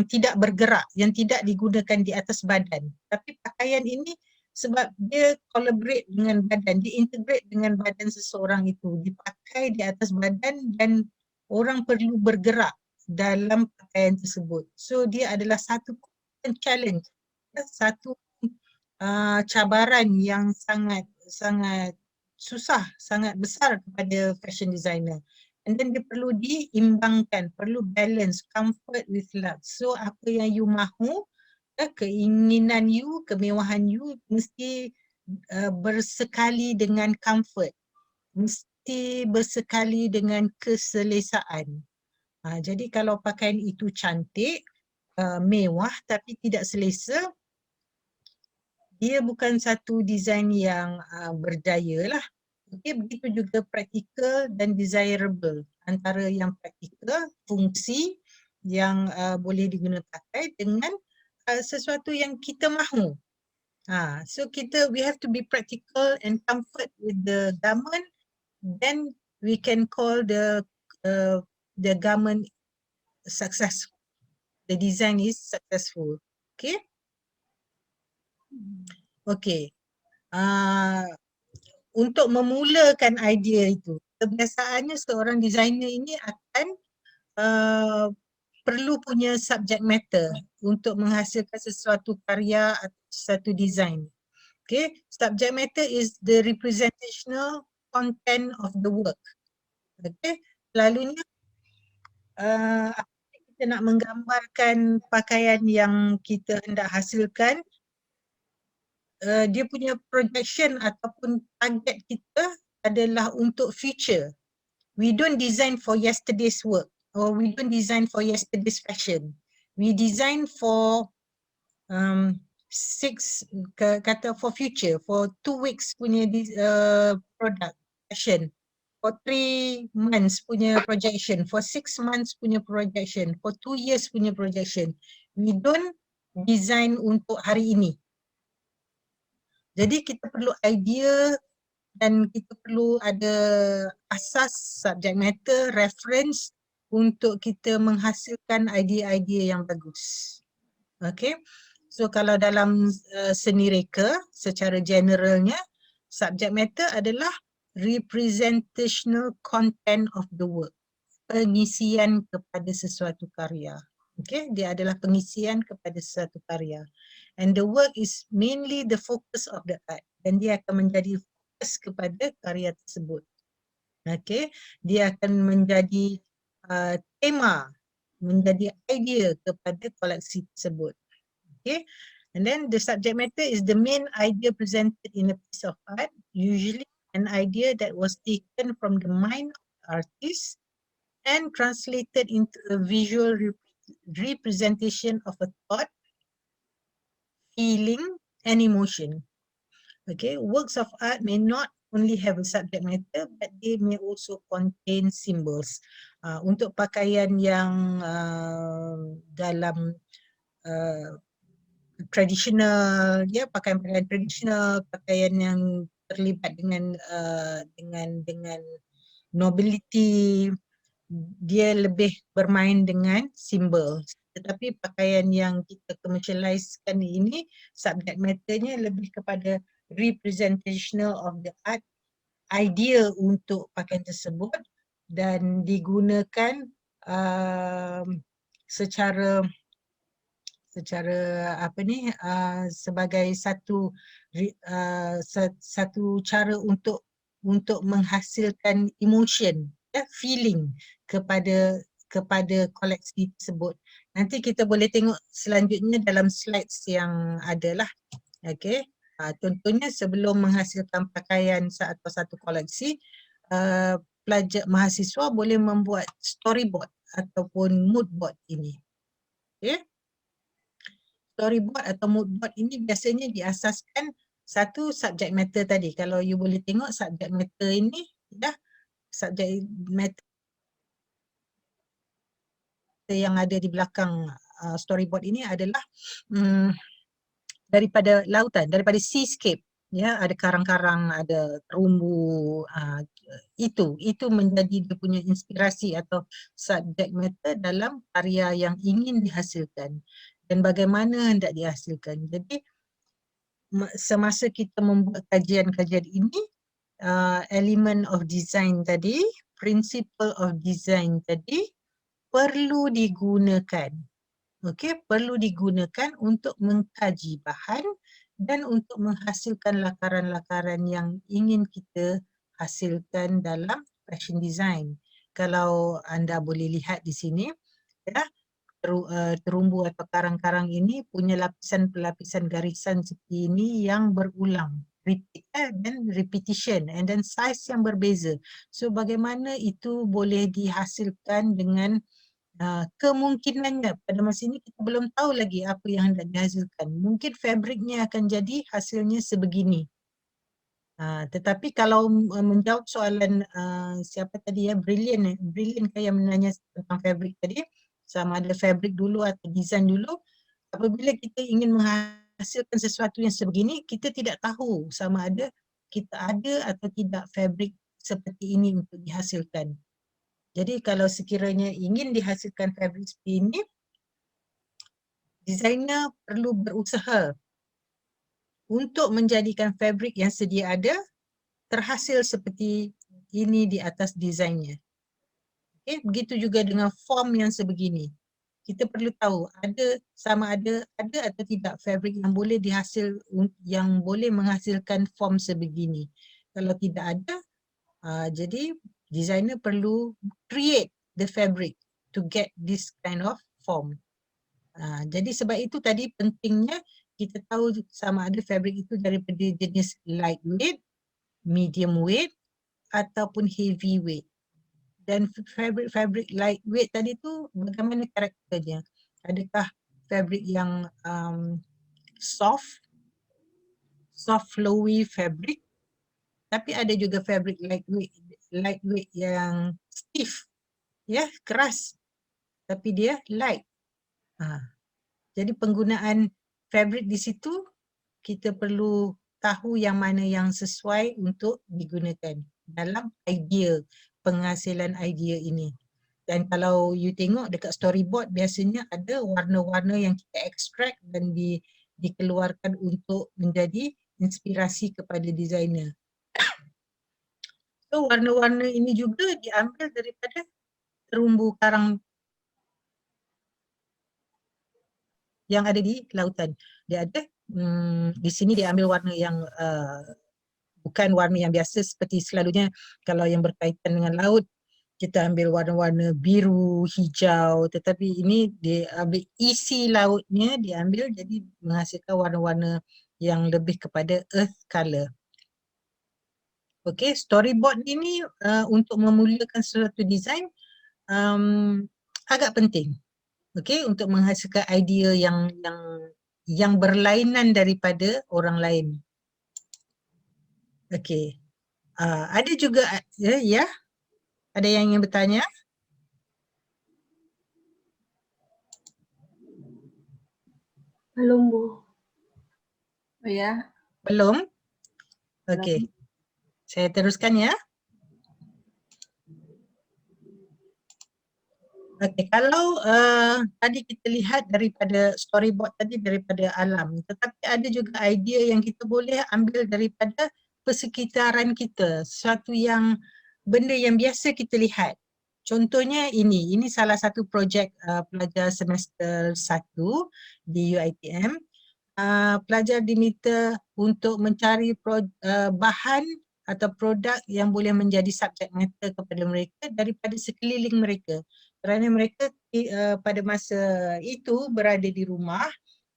tidak bergerak, yang tidak digunakan di atas badan. Tapi pakaian ini sebab dia collaborate dengan badan, dia integrate dengan badan seseorang itu, dipakai di atas badan dan orang perlu bergerak dalam pakaian tersebut. So dia adalah satu challenge, satu cabaran yang sangat susah, sangat besar kepada fashion designer. And then dia perlu diimbangkan, perlu balance comfort with lux. So apa yang you mahu, keinginan you, kemewahan you mesti bersekali dengan comfort, mesti bersekali dengan keselesaan. Jadi kalau pakaian itu cantik, mewah tapi tidak selesa, dia bukan satu design yang berjaya lah. Okay, begitu juga practical dan desirable. Antara yang practical, fungsi yang boleh digunakan pakai dengan sesuatu yang kita mahu. So we have to be practical and comfort with the garment, then we can call the garment successful. The design is successful. Okay. Okay. Untuk memulakan idea itu, kebiasaannya seorang designer ini akan perlu punya subject matter untuk menghasilkan sesuatu karya atau satu design. Okay, subject matter is the representational content of the work. Okay, selalunya kita nak menggambarkan pakaian yang kita hendak hasilkan, dia punya projection ataupun target kita adalah untuk future. We don't design for yesterday's work or we don't design for yesterday's fashion. We design for for future, for 2 weeks punya product fashion, for 3 months punya projection, for 6 months punya projection, for 2 years punya projection. We don't design untuk hari ini. Jadi kita perlu idea dan kita perlu ada asas, subject matter, reference untuk kita menghasilkan idea-idea yang bagus. Okay. So kalau dalam seni reka secara generalnya, subject matter adalah representational content of the work. Pengisian kepada sesuatu karya. Okay, dia adalah pengisian kepada sesuatu karya. And the work is mainly the focus of the art. Dan dia akan menjadi fokus kepada karya tersebut. Okay, dia akan menjadi tema, menjadi idea kepada koleksi tersebut. Okay, And then the subject matter is the main idea presented in a piece of art, usually an idea that was taken from the mind of the artist and translated into a visual representation of a thought, feeling, and emotion. Okay, works of art may not only have a subject matter, but they may also contain symbols. Untuk pakaian yang dalam tradisional, ya, pakaian-pakaian tradisional, pakaian yang terlibat dengan nobility, dia lebih bermain dengan simbol. Tetapi pakaian yang kita commercializekan ini, subject matternya lebih kepada representational of the art, idea untuk pakaian tersebut, dan digunakan secara apa ni, sebagai satu cara untuk menghasilkan emotion, feeling kepada koleksi tersebut. Nanti kita boleh tengok selanjutnya dalam slides yang ada lah. Okay. Contohnya sebelum menghasilkan pakaian atau satu koleksi, pelajar mahasiswa boleh membuat storyboard ataupun mood board ini. Okay. Storyboard atau mood board ini biasanya diasaskan satu subject matter tadi. Kalau you boleh tengok subject matter ini, subject matter yang ada di belakang storyboard ini adalah daripada lautan, daripada seascape. Ya, ada karang-karang, ada terumbu, itu menjadi dia punya inspirasi atau subject matter dalam karya yang ingin dihasilkan dan bagaimana hendak dihasilkan. Jadi semasa kita membuat kajian-kajian ini, element of design tadi, principle of design tadi perlu digunakan. Okey, perlu digunakan untuk mengkaji bahan dan untuk menghasilkan lakaran-lakaran yang ingin kita hasilkan dalam fashion design. Kalau anda boleh lihat di sini, ya, terumbu atau karang-karang ini punya lapisan-lapisan garisan seperti ini yang berulang, dan repetition, and then size yang berbeza. So bagaimana itu boleh dihasilkan dengan kemungkinannya pada masa ini kita belum tahu lagi apa yang hendak dihasilkan. Mungkin fabriknya akan jadi hasilnya sebegini. Tetapi kalau menjawab soalan siapa tadi ya, Brilliant yang menanya tentang fabrik tadi, sama ada fabrik dulu atau design dulu, apabila kita ingin menghasilkan sesuatu yang sebegini, kita tidak tahu sama ada kita ada atau tidak fabrik seperti ini untuk dihasilkan. Jadi kalau sekiranya ingin dihasilkan fabrik seperti ini, designer perlu berusaha untuk menjadikan fabrik yang sedia ada terhasil seperti ini di atas desainnya. Okay, begitu juga dengan form yang sebegini. Kita perlu tahu sama ada atau tidak fabrik yang boleh yang boleh menghasilkan form sebegini. Kalau tidak ada, jadi designer perlu create the fabric to get this kind of form. Jadi sebab itu tadi pentingnya kita tahu sama ada fabric itu daripada jenis lightweight, medium weight ataupun heavy weight. Dan fabric lightweight tadi tu bagaimana karakternya? Adakah fabric yang soft flowy fabric, tapi ada juga fabric lightweight yang stiff, ya, keras, tapi dia light. Jadi penggunaan fabric di situ kita perlu tahu yang mana yang sesuai untuk digunakan dalam idea penghasilan idea ini. Dan kalau you tengok dekat storyboard, biasanya ada warna-warna yang kita extract dan dikeluarkan untuk menjadi inspirasi kepada designer. So warna-warna ini juga diambil daripada terumbu karang yang ada di lautan. Dia ada di sini diambil warna yang bukan warna yang biasa seperti selalunya kalau yang berkaitan dengan laut. kita ambil warna-warna biru, hijau, tetapi ini dia ambil isi lautnya diambil jadi menghasilkan warna-warna yang lebih kepada earth color. Okey, storyboard ini untuk memulakan suatu design agak penting. Okey, untuk menghasilkan idea yang berlainan daripada orang lain. Okey. Ada juga ya. Ada yang ingin bertanya? Belum, Bu. Oh ya, Belum? Okey. Saya teruskan ya. Okey, kalau tadi kita lihat daripada storyboard tadi daripada alam, tetapi ada juga idea yang kita boleh ambil daripada persekitaran kita, sesuatu yang benda yang biasa kita lihat. Contohnya ini salah satu projek pelajar semester 1 di UiTM. Pelajar diminta untuk mencari bahan atau produk yang boleh menjadi subjek matter kepada mereka daripada sekeliling mereka. Kerana mereka pada masa itu berada di rumah,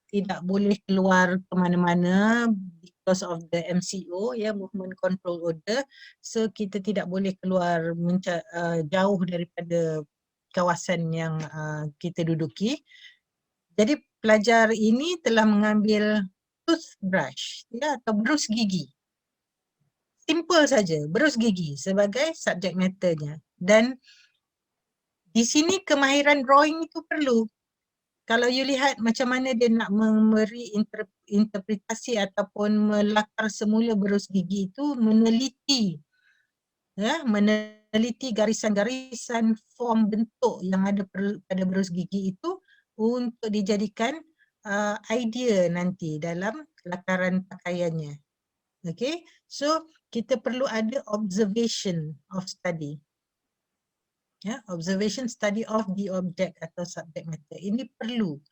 tidak boleh keluar ke mana-mana because of the MCO, ya, Movement Control Order. So kita tidak boleh keluar jauh daripada kawasan yang kita duduki. Jadi pelajar ini telah mengambil toothbrush, ya, atau berus gigi. Simple saja, berus gigi sebagai subjek matternya. Dan di sini kemahiran drawing itu perlu. Kalau you lihat macam mana dia nak memberi interpretasi ataupun melakar semula berus gigi itu, meneliti, ya, meneliti garisan-garisan form bentuk yang ada pada berus gigi itu untuk dijadikan idea nanti dalam lakaran pakaiannya. Okay, so kita perlu ada observation of study. Ya, observation study of the object atau subject matter. Ini perlu.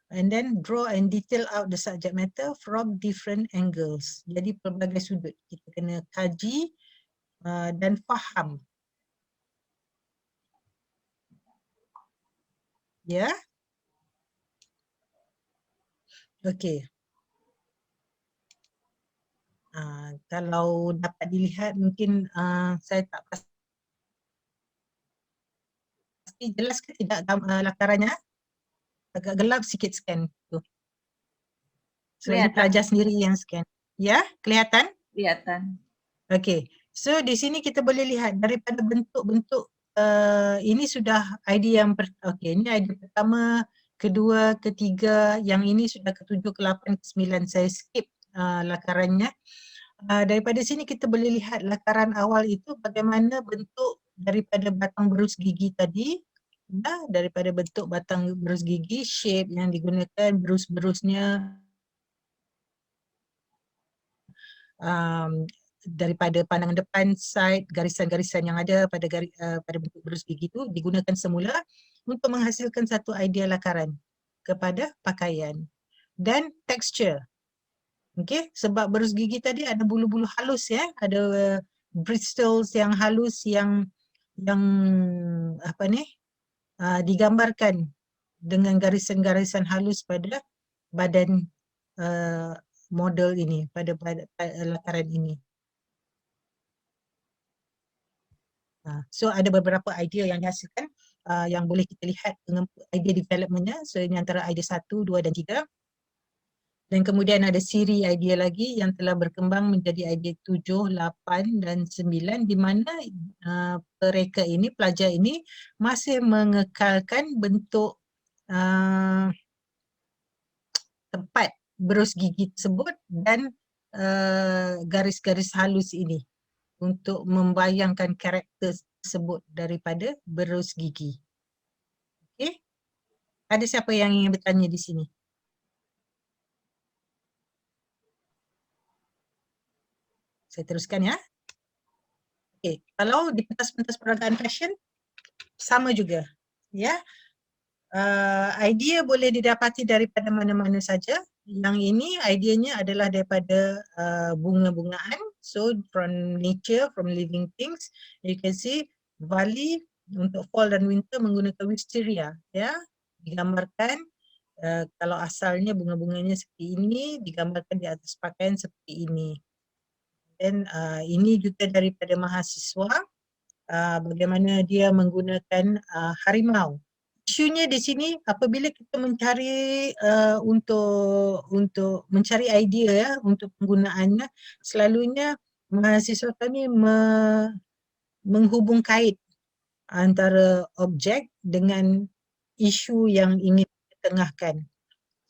And then draw and detail out the subject matter from different angles. Jadi pelbagai sudut kita kena kaji dan faham. Ya. Okey. Kalau dapat dilihat mungkin saya tak pasti jelas ke tidak lakarannya. Agak gelap sikit scan tu. So ini pelajar sendiri yang scan. Ya, kelihatan? kelihatan. Okey. So di sini kita boleh lihat daripada bentuk-bentuk ini sudah idea yang okey, ini idea pertama, kedua, ketiga, yang ini sudah ke-7, ke-8, ke-9. Saya skip lakarannya. Daripada sini kita boleh lihat lakaran awal itu bagaimana bentuk daripada batang berus gigi tadi. Daripada bentuk batang berus gigi, shape yang digunakan, berus-berusnya, daripada pandangan depan, side, garisan-garisan yang ada pada bentuk berus gigi itu digunakan semula untuk menghasilkan satu idea lakaran kepada pakaian. Dan texture. Okey, sebab berus gigi tadi ada bulu-bulu halus, ya, ada bristles yang halus yang apa ni? Digambarkan dengan garisan-garisan halus pada badan model ini, pada lakaran ini. So ada beberapa idea yang dihasilkan yang boleh kita lihat dengan idea developmentnya. So ini antara idea 1, 2 dan 3. Dan kemudian ada siri idea lagi yang telah berkembang menjadi idea 7, 8 dan 9, di mana mereka ini, pelajar ini masih mengekalkan bentuk tempat berus gigi tersebut dan garis-garis halus ini untuk membayangkan karakter tersebut daripada berus gigi. Okey. Ada siapa yang ingin bertanya di sini? Saya teruskan, ya. Okey, kalau di pentas-pentas peragaan fashion sama juga, ya. Idea boleh didapati daripada mana-mana saja. Yang ini ideanya adalah daripada bunga-bungaan. So from nature, from living things, you can see Bali untuk fall dan winter menggunakan wisteria, ya. Digambarkan kalau asalnya bunga-bunganya seperti ini, digambarkan di atas pakaian seperti ini. Dan ini juga daripada mahasiswa, bagaimana dia menggunakan harimau. Isunya di sini apabila kita mencari untuk mencari idea ya untuk penggunaannya, selalunya mahasiswa kami menghubung kait antara objek dengan isu yang ingin ditengahkan.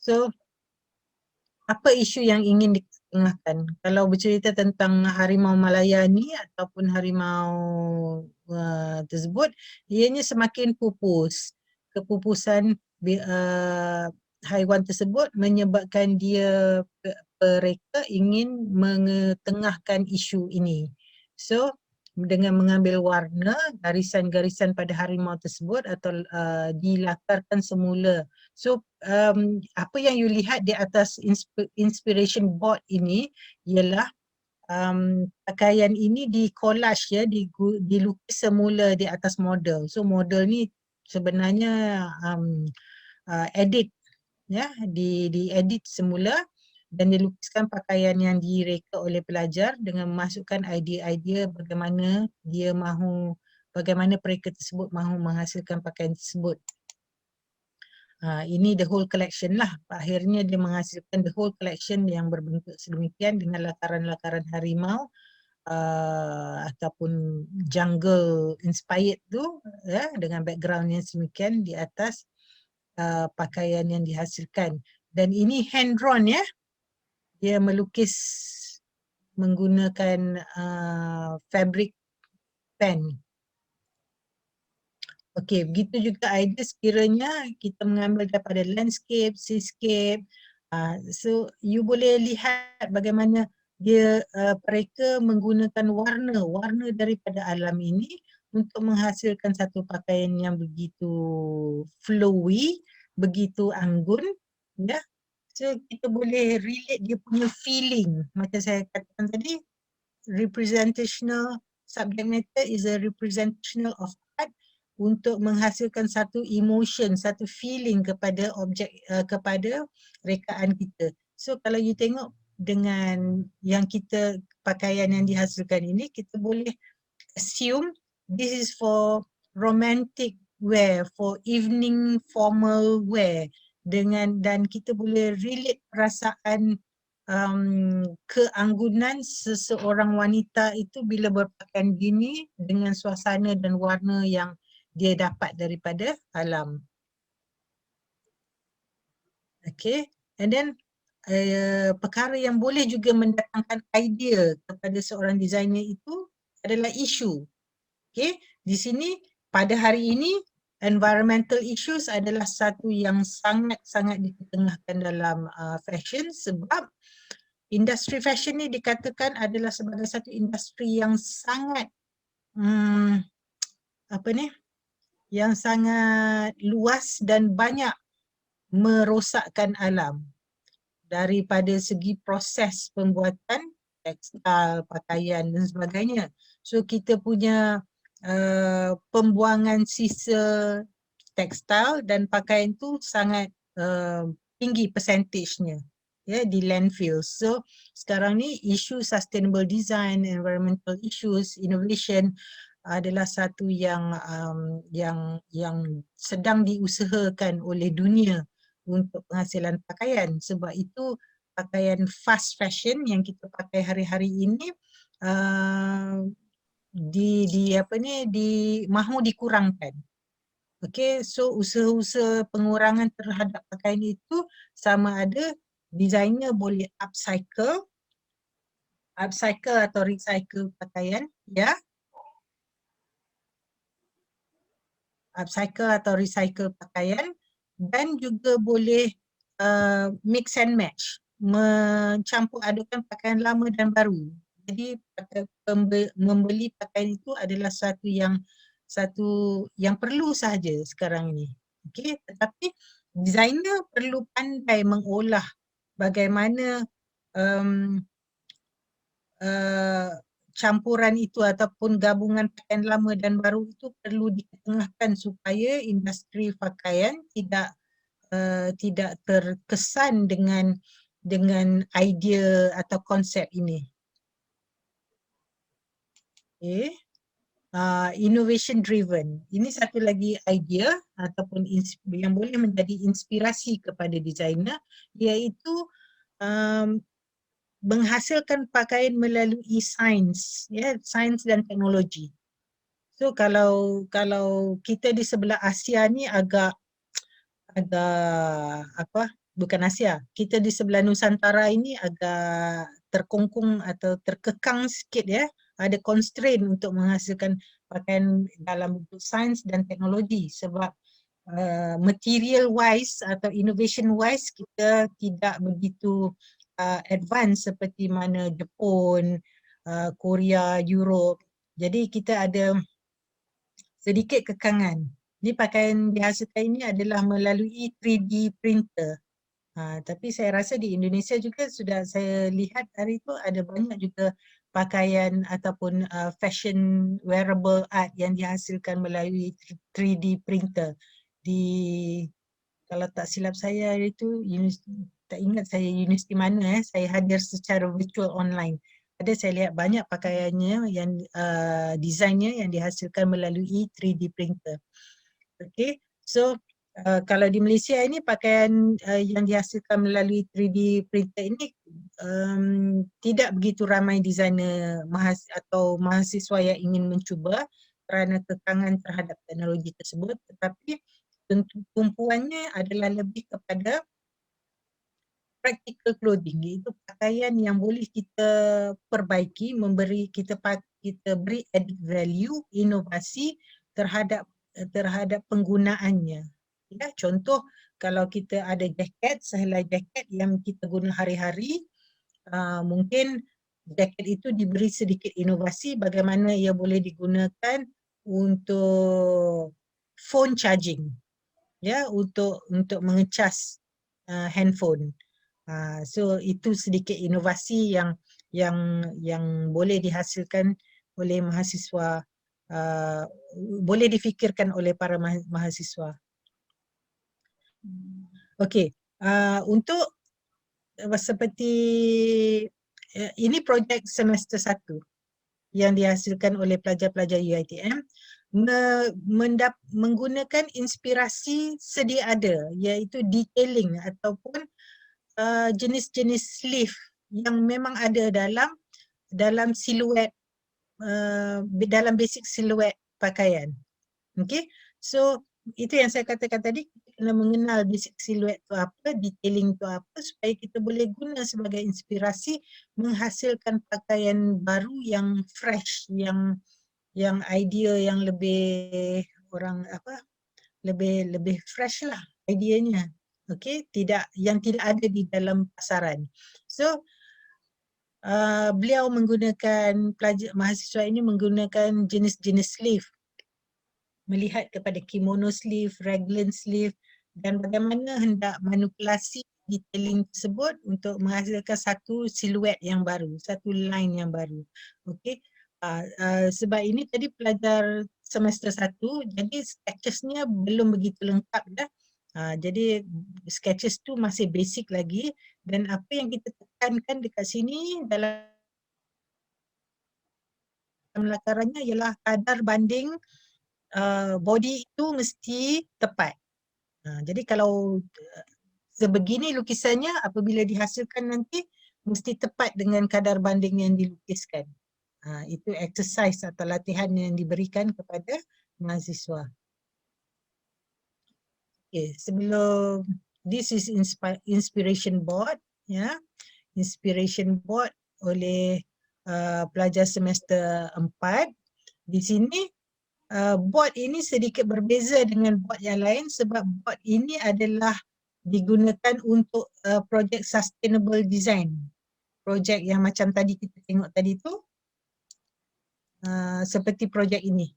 So, apa isu yang ingin ditengahkan? Kalau bercerita tentang harimau Malaya ni ataupun harimau tersebut, ianya semakin pupus. Kepupusan haiwan tersebut menyebabkan mereka ingin mengetengahkan isu ini. So, dengan mengambil warna, garisan-garisan pada harimau tersebut atau dilakarkan semula. So, apa yang you lihat di atas inspiration board ini ialah pakaian ini di collage ya, dilukis semula di atas model. So, model ni sebenarnya edit ya, diedit semula dan dilukiskan pakaian yang direka oleh pelajar dengan memasukkan idea-idea bagaimana mereka tersebut mahu menghasilkan pakaian tersebut. Ini the whole collection lah. Akhirnya dia menghasilkan the whole collection yang berbentuk sedemikian dengan lakaran-lakaran harimau ataupun jungle inspired tu ya, dengan background yang sedemikian di atas pakaian yang dihasilkan. Dan ini hand drawn ya. Dia melukis menggunakan fabric pen. Okey, begitu juga idea sekiranya kita mengambil daripada landscape, seascape. So you boleh lihat bagaimana mereka menggunakan warna daripada alam ini untuk menghasilkan satu pakaian yang begitu flowy, begitu anggun, ya. So kita boleh relate dia punya feeling. Macam saya katakan tadi, representational subject matter is a representational of art untuk menghasilkan satu emotion, satu feeling kepada objek, kepada rekaan kita. So kalau you tengok dengan yang pakaian yang dihasilkan ini, kita boleh assume this is for romantic wear, for evening formal wear, dan kita boleh relate perasaan keanggunan seseorang wanita itu bila berpakaian gini dengan suasana dan warna yang dia dapat daripada alam. Okay, and then perkara yang boleh juga mendatangkan idea kepada seorang designer itu adalah isu. Okay, di sini pada hari ini environmental issues adalah satu yang sangat-sangat diketengahkan dalam fashion sebab industri fashion ni dikatakan adalah sebagai satu industri yang sangat yang sangat luas dan banyak merosakkan alam daripada segi proses pembuatan tekstil, pakaian dan sebagainya. So kita punya pembuangan sisa tekstil dan pakaian tu sangat tinggi persentajnya ya di landfill. So sekarang ni isu sustainable design, environmental issues, innovation adalah satu yang sedang diusahakan oleh dunia untuk penghasilan pakaian. Sebab itu pakaian fast fashion yang kita pakai hari-hari ini mahu dikurangkan. Okay, so usaha-usaha pengurangan terhadap pakaian itu sama ada designer boleh upcycle atau recycle pakaian, ya. Upcycle atau recycle pakaian dan juga boleh mix and match, mencampur adukan pakaian lama dan baru. Jadi membeli pakaian itu adalah satu yang perlu sahaja sekarang ini. Okey, tetapi designer perlu pandai mengolah campuran itu ataupun gabungan pakaian lama dan baru itu perlu diketengahkan supaya industri pakaian tidak terkesan dengan idea atau konsep ini. Okay. Innovation driven. Ini satu lagi idea ataupun yang boleh menjadi inspirasi kepada designer, iaitu menghasilkan pakaian melalui sains, ya, sains dan teknologi. So kalau kita di sebelah Asia ni agak bukan Asia, kita di sebelah Nusantara ini agak terkungkung atau terkekang sikit, ya. Ada constraint untuk menghasilkan pakaian dalam bentuk sains dan teknologi sebab material wise atau innovation wise kita tidak begitu advance seperti mana Jepun, Korea, Europe. Jadi kita ada sedikit kekangan. Ini pakaian dihasilkan ini adalah melalui 3D printer. Tapi saya rasa di Indonesia juga sudah saya lihat hari itu ada banyak juga pakaian ataupun fashion wearable art yang dihasilkan melalui 3D printer. Kalau tak silap saya itu, tak ingat saya universiti mana, saya hadir secara virtual online. Ada saya lihat banyak pakaiannya yang desainnya yang dihasilkan melalui 3D printer. Okay, so kalau di Malaysia ini pakaian yang dihasilkan melalui 3D printer ini tidak begitu ramai designer atau mahasiswa yang ingin mencuba kerana kekangan terhadap teknologi tersebut, tetapi tumpuannya adalah lebih kepada practical clothing, iaitu pakaian yang boleh kita perbaiki, kita beri added value, inovasi terhadap penggunaannya. Ya, contoh kalau kita ada jaket, sehelai jaket yang kita guna hari-hari, mungkin jaket itu diberi sedikit inovasi bagaimana ia boleh digunakan untuk phone charging, ya, untuk mengecas handphone. So itu sedikit inovasi yang boleh dihasilkan oleh mahasiswa, boleh difikirkan oleh para mahasiswa. Okey, untuk seperti ini projek semester 1 yang dihasilkan oleh pelajar-pelajar UiTM menggunakan inspirasi sedia ada, iaitu detailing ataupun jenis-jenis sleeve yang memang ada dalam siluet, dalam basic siluet pakaian. Okay, so itu yang saya katakan tadi, kita kena mengenal basic siluet tu apa, detailing tu apa, supaya kita boleh guna sebagai inspirasi menghasilkan pakaian baru yang fresh, yang idea yang lebih lebih fresh lah ideanya. Okay, yang tidak ada di dalam pasaran. So beliau mahasiswa ini menggunakan jenis-jenis sleeve, melihat kepada kimono sleeve, raglan sleeve, dan bagaimana hendak manipulasi detailing tersebut untuk menghasilkan satu siluet yang baru, satu line yang baru. Okay, sebab ini tadi pelajar semester 1, jadi sketchesnya belum begitu lengkap dah. Jadi sketches tu masih basic lagi, dan apa yang kita tekankan dekat sini dalam lakarannya ialah kadar banding body itu mesti tepat. Jadi kalau sebegini lukisannya, apabila dihasilkan nanti mesti tepat dengan kadar banding yang dilukiskan. Itu exercise atau latihan yang diberikan kepada mahasiswa. Okay, sebelum this is inspiration board, ya, inspiration board oleh pelajar semester 4. Di sini board ini sedikit berbeza dengan board yang lain sebab board ini adalah digunakan untuk projek sustainable design. Projek yang macam tadi kita tengok tadi tu, seperti projek ini.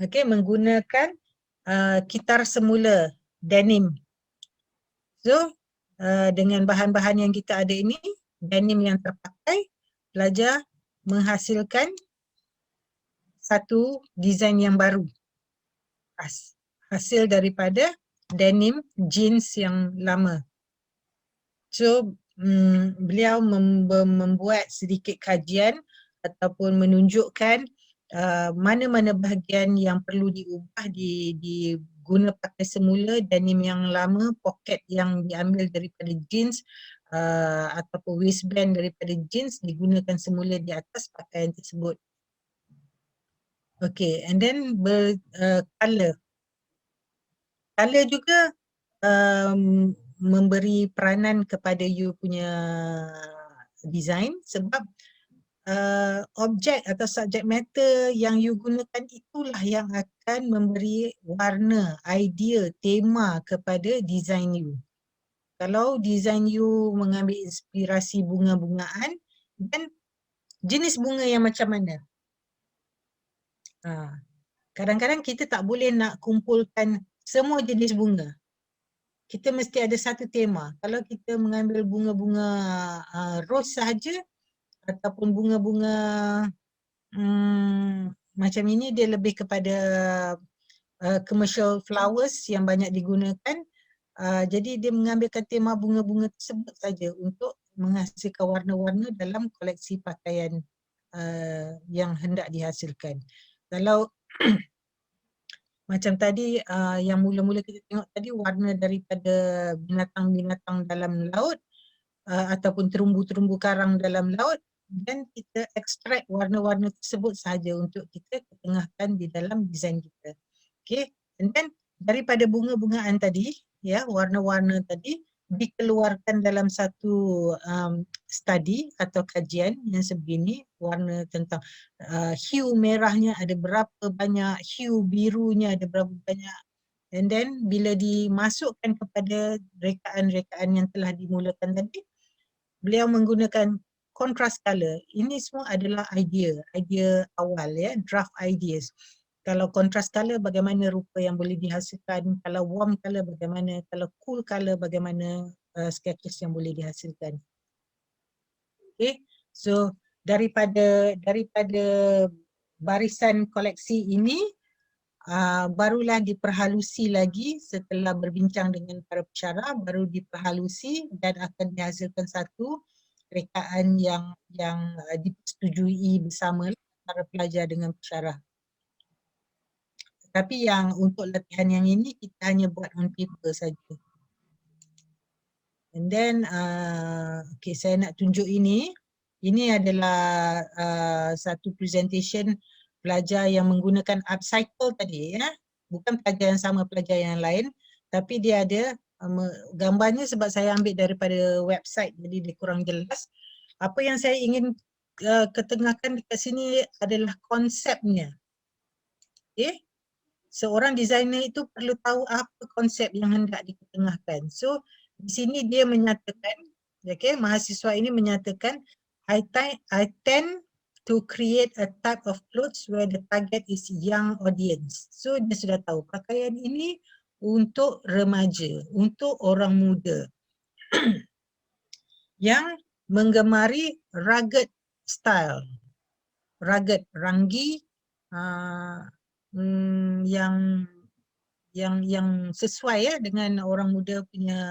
Okay, menggunakan kitar semula denim. So dengan bahan-bahan yang kita ada ini, denim yang terpakai, pelajar menghasilkan satu design yang baru. Hasil daripada denim jeans yang lama. So beliau membuat sedikit kajian ataupun menunjukkan mana-mana bahagian yang perlu diubah, diguna pakai semula denim yang lama, poket yang diambil daripada jeans ataupun waistband daripada jeans digunakan semula di atas pakaian tersebut. Okay, and then colour. Colour juga memberi peranan kepada you punya design sebab objek atau subject matter yang you gunakan itulah yang akan memberi warna, idea, tema kepada design you. Kalau design you mengambil inspirasi bunga-bungaan, dan jenis bunga yang macam mana? Kadang-kadang kita tak boleh nak kumpulkan semua jenis bunga. Kita mesti ada satu tema. Kalau kita mengambil bunga-bunga rose sahaja ataupun bunga-bunga macam ini, dia lebih kepada commercial flowers yang banyak digunakan. Jadi dia mengambilkan tema bunga-bunga tersebut saja untuk menghasilkan warna-warna dalam koleksi pakaian yang hendak dihasilkan. Kalau macam tadi yang mula-mula kita tengok tadi, warna daripada binatang-binatang dalam laut ataupun terumbu-terumbu karang dalam laut, dan kita ekstrak warna-warna tersebut sahaja untuk kita ketengahkan di dalam desain kita. Okay, and then daripada bunga-bungaan tadi, ya, warna-warna tadi dikeluarkan dalam satu study atau kajian yang sebegini. Warna tentang hue merahnya ada berapa banyak, hue birunya ada berapa banyak, and then bila dimasukkan kepada rekaan-rekaan yang telah dimulakan tadi, beliau menggunakan contrast color. Ini semua adalah idea awal, ya, draft ideas. Kalau contrast color bagaimana rupa yang boleh dihasilkan, kalau warm color bagaimana, kalau cool color bagaimana sketches yang boleh dihasilkan. Okay, so daripada barisan koleksi ini barulah diperhalusi lagi setelah berbincang dengan para pensyarah, baru diperhalusi dan akan dihasilkan satu rekaan yang disetujui bersama para pelajar dengan pensyarah. Tapi yang untuk latihan yang ini kita hanya buat on paper saja. And then okay, saya nak tunjuk ini. Ini adalah satu presentation pelajar yang menggunakan upcycle tadi, ya. Bukan pelajar yang sama pelajar yang lain, tapi dia ada gambarnya sebab saya ambil daripada website jadi dia kurang jelas. Apa yang saya ingin ketengahkan dekat sini adalah konsepnya. Okay. Seorang designer itu perlu tahu apa konsep yang hendak diketengahkan. So di sini dia menyatakan, okay, mahasiswa ini menyatakan, I tend to create a type of clothes where the target is young audience. So dia sudah tahu pakaian ini untuk remaja, untuk orang muda yang menggemari rugged style, rugged, ranggi, yang sesuai, ya, dengan orang muda punya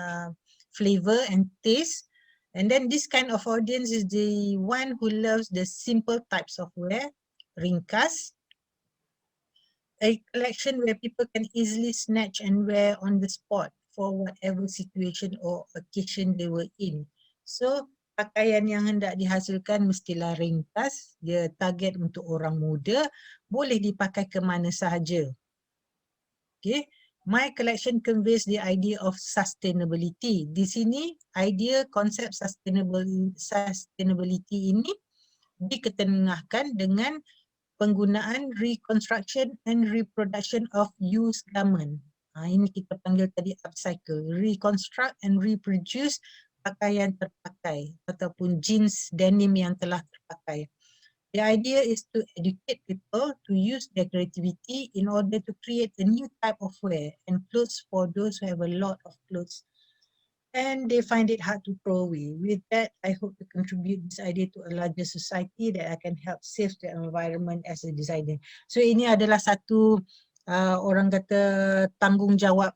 flavor and taste. And then this kind of audience is the one who loves the simple types of wear, ringkas, a collection where people can easily snatch and wear on the spot for whatever situation or occasion they were in. So pakaian yang hendak dihasilkan mestilah ringkas, dia target untuk orang muda, boleh dipakai ke mana sahaja. Okay. My collection conveys the idea of sustainability. Di sini idea konsep sustainability ini diketengahkan dengan penggunaan reconstruction and reproduction of used garment. Ini kita panggil tadi upcycle. Reconstruct and reproduce pakaian terpakai ataupun jeans denim yang telah terpakai. The idea is to educate people to use their creativity in order to create a new type of wear and clothes for those who have a lot of clothes. and they find it hard to throw away. With that, I hope to contribute this idea to a larger society that I can help save the environment as a designer. So ini adalah satu orang kata tanggungjawab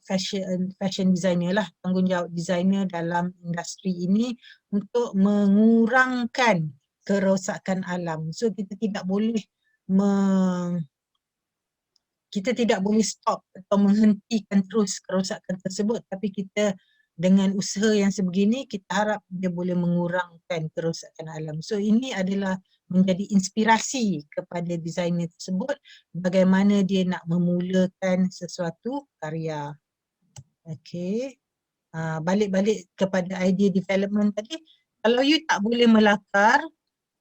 fashion designer lah, tanggungjawab designer dalam industri ini untuk mengurangkan kerosakan alam. So kita tidak boleh stop atau menghentikan terus kerosakan tersebut, tapi kita dengan usaha yang sebegini kita harap dia boleh mengurangkan kerosakan alam. So ini adalah menjadi inspirasi kepada designer tersebut bagaimana dia nak memulakan sesuatu karya. Okay. Balik-balik kepada idea development tadi, kalau you tak boleh melakar,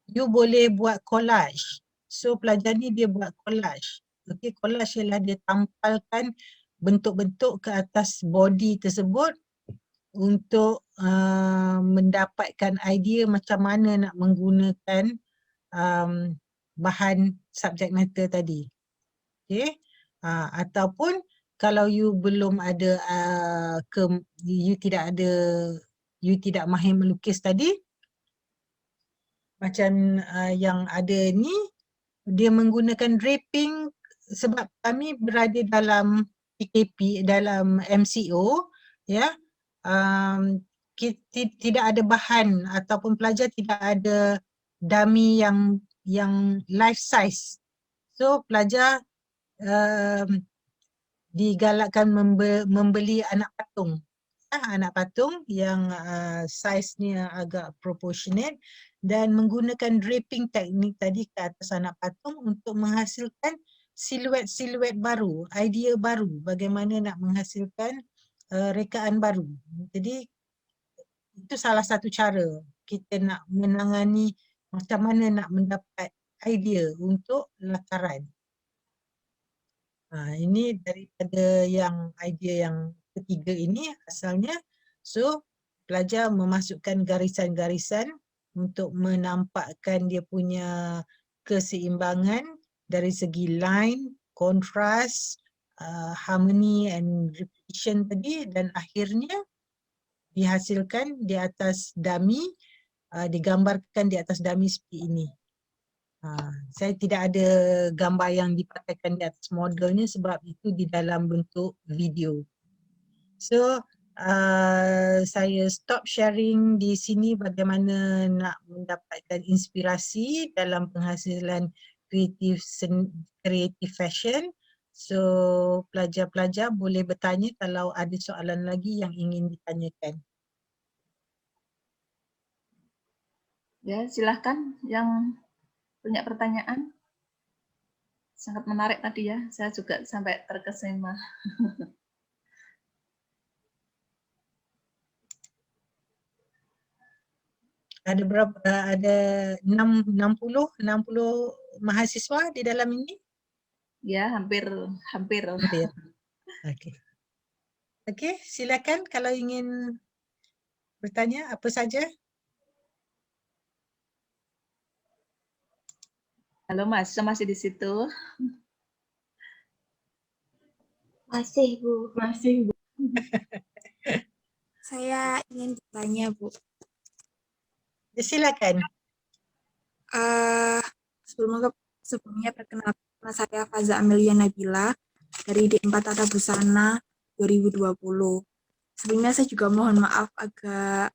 you boleh buat collage. So pelajar ni dia buat collage. Okay, collage ialah dia tampalkan bentuk-bentuk ke atas body tersebut untuk mendapatkan idea macam mana nak menggunakan bahan subject matter tadi. Okay. Ataupun kalau you belum ada you tidak mahir melukis tadi, macam yang ada ni, dia menggunakan draping sebab kami berada dalam PKP, dalam MCO, ya. Tidak ada bahan ataupun pelajar tidak ada dummy yang life size. So pelajar digalakkan membeli anak patung yang size-nya agak proportionate dan menggunakan draping teknik tadi ke atas anak patung untuk menghasilkan siluet-siluet baru, idea baru bagaimana nak menghasilkan rekaan baru. Jadi itu salah satu cara kita nak menangani macam mana nak mendapat idea untuk lakaran. Ini daripada yang idea yang ketiga ini asalnya. So pelajar memasukkan garisan-garisan untuk menampakkan dia punya keseimbangan dari segi line, kontras, harmony and repetition tadi, dan akhirnya dihasilkan di atas dummy, digambarkan di atas dummy seperti ini. Saya tidak ada gambar yang dipakaikan di atas modelnya sebab itu di dalam bentuk video. So saya stop sharing di sini bagaimana nak mendapatkan inspirasi dalam penghasilan creative fashion. So pelajar-pelajar boleh bertanya kalau ada soalan lagi yang ingin ditanyakan. Ya, silahkan yang punya pertanyaan. Sangat menarik tadi ya, saya juga sampai terkesima. Ada berapa? Ada 60 mahasiswa di dalam ini? Ya, hampir. Okey. Okey, silakan kalau ingin bertanya apa saja. Halo Mas, masih di situ? Masih, Bu. Masih, Bu. Saya ingin bertanya, Bu. Silakan. Sebelumnya perkenalkan, nama saya Faza Amelia Nabila dari D4 Tata Busana 2020. Sebelumnya saya juga mohon maaf agak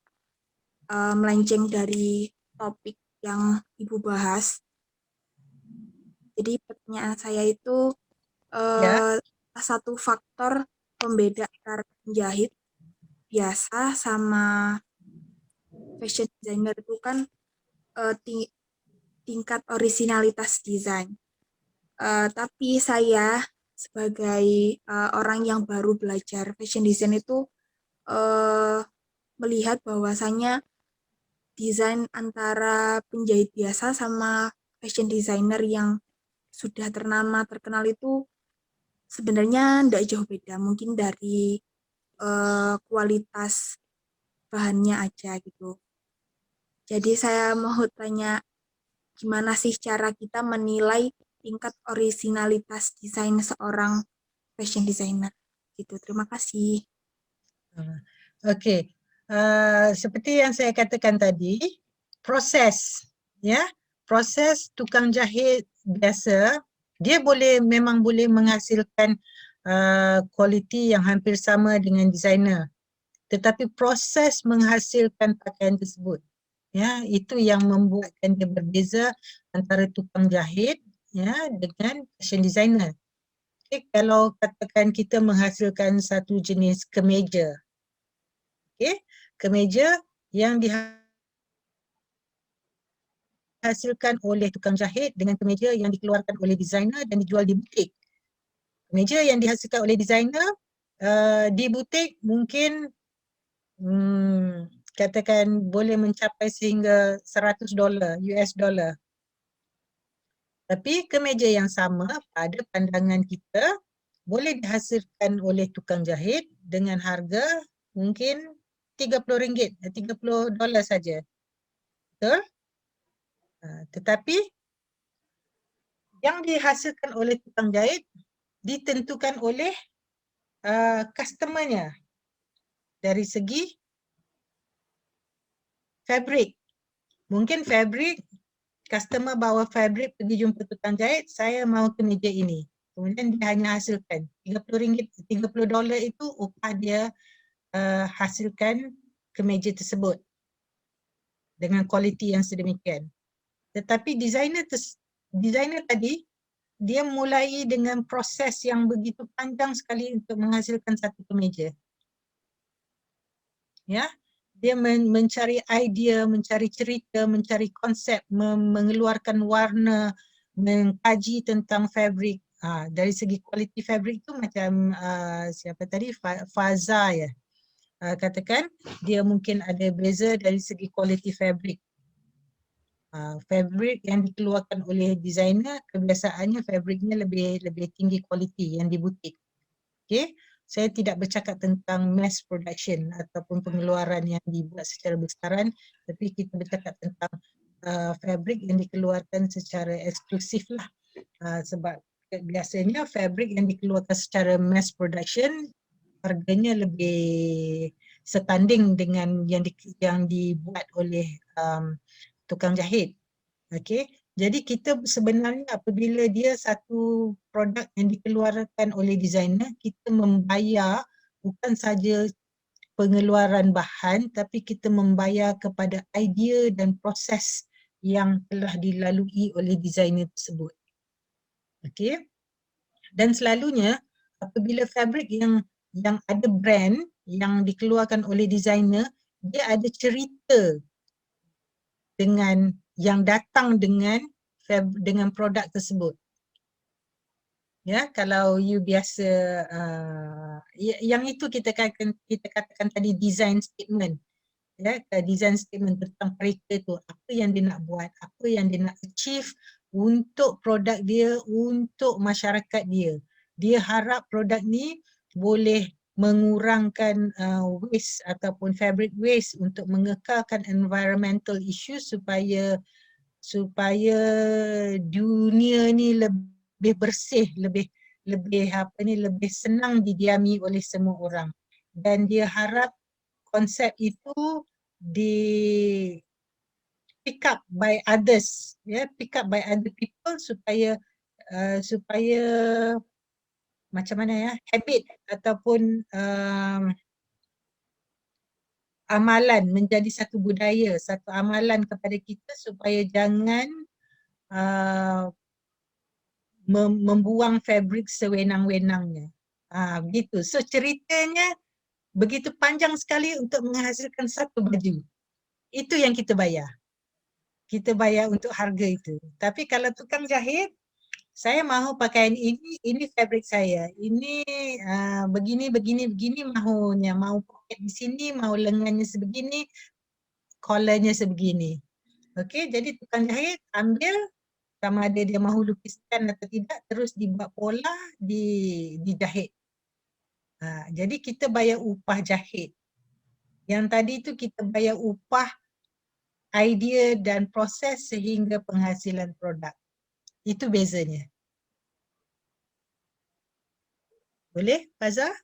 melenceng dari topik yang Ibu bahas. Jadi pertanyaan saya itu satu faktor pembeda antara penjahit biasa sama fashion designer itu kan tingkat originalitas desain. Tapi saya sebagai orang yang baru belajar fashion design itu melihat bahwasannya desain antara penjahit biasa sama fashion designer yang sudah terkenal itu sebenarnya tidak jauh beda, mungkin dari kualitas bahannya aja gitu. Jadi saya mau tanya, gimana sih cara kita menilai tingkat originalitas desain seorang fashion designer gitu. Terima kasih. Okey. seperti yang saya katakan tadi, proses, ya, proses tukang jahit biasa, dia memang boleh menghasilkan kualiti yang hampir sama dengan designer. Tetapi proses menghasilkan pakaian tersebut, ya, itu yang membuatkan dia berbeza antara tukang jahit, ya, dengan fashion designer. Okay, kalau katakan kita menghasilkan satu jenis kemeja, okay, kemeja yang dihasilkan oleh tukang jahit dengan kemeja yang dikeluarkan oleh designer dan dijual di butik. Kemeja yang dihasilkan oleh designer di butik mungkin katakan boleh mencapai sehingga $100 US dollar. Tapi kemeja yang sama pada pandangan kita boleh dihasilkan oleh tukang jahit dengan harga mungkin RM30, $30 saja. Betul? Tetapi yang dihasilkan oleh tukang jahit ditentukan oleh customer-nya dari segi fabric. Mungkin fabric, customer bawa fabric pergi jumpa tukang jahit, saya mahu kemeja ini. Kemudian dia hanya hasilkan $30 itu upah dia hasilkan kemeja tersebut dengan kualiti yang sedemikian. Tetapi designer tadi dia mulai dengan proses yang begitu panjang sekali untuk menghasilkan satu kemeja. Ya, dia mencari idea, mencari cerita, mencari konsep, mengeluarkan warna, mengkaji tentang fabric. Dari segi kualiti fabric tu macam siapa tadi, Faza ya. Katakan dia mungkin ada beza dari segi kualiti fabric. Fabric yang dikeluarkan oleh designer kebiasaannya fabricnya lebih tinggi kualiti yang di butik. Okay, saya tidak bercakap tentang mass production ataupun pengeluaran yang dibuat secara besaran, tapi kita bercakap tentang fabric yang dikeluarkan secara eksklusif lah. Sebab biasanya fabric yang dikeluarkan secara mass production harganya lebih setanding dengan yang dibuat oleh tukang jahit. Okey, jadi kita sebenarnya apabila dia satu produk yang dikeluarkan oleh designer, kita membayar bukan saja pengeluaran bahan tapi kita membayar kepada idea dan proses yang telah dilalui oleh designer tersebut. Okey. Dan selalunya apabila fabric yang ada brand yang dikeluarkan oleh designer, dia ada cerita dengan yang datang dengan produk tersebut. Ya, kalau you biasa yang itu kita katakan tadi design statement. Ya, design statement tentang mereka tu, apa yang dia nak buat, apa yang dia nak achieve untuk produk dia, untuk masyarakat dia. Dia harap produk ni boleh mengurangkan waste ataupun fabric waste untuk mengekalkan environmental issues supaya dunia ni lebih bersih, lebih senang didiami oleh semua orang. Dan dia harap konsep itu di pick up by others, ya, pick up by other people supaya macam mana ya, habit ataupun amalan menjadi satu budaya, satu amalan kepada kita supaya jangan membuang fabric sewenang-wenangnya. Begitu. So ceritanya begitu panjang sekali untuk menghasilkan satu baju. Itu yang kita bayar. Kita bayar untuk harga itu. Tapi kalau tukang jahit, saya mahu pakaian ini fabric saya. Ini begini mahunya. Mahu poket di sini, mahu lengannya sebegini, collarnya sebegini. Okey, jadi tukang jahit ambil sama ada dia mahu lukiskan atau tidak, terus dibuat pola, dijahit. Jadi kita bayar upah jahit. Yang tadi tu kita bayar upah idea dan proses sehingga penghasilan produk. Itu bezanya. Boleh, Faza?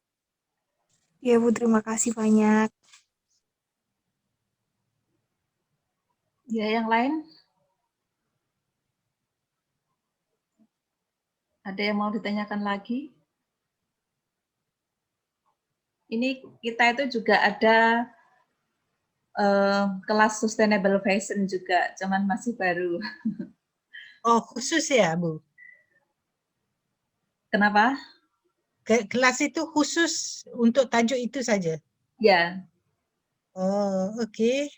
Ya Bu, terima kasih banyak. Ya, yang lain? Ada yang mau ditanyakan lagi? Ini kita itu juga ada kelas sustainable fashion juga, cuman masih baru. Oh, khusus ya, Bu? Kenapa? Kelas itu khusus untuk tajuk itu saja? Ya, Oh, okey.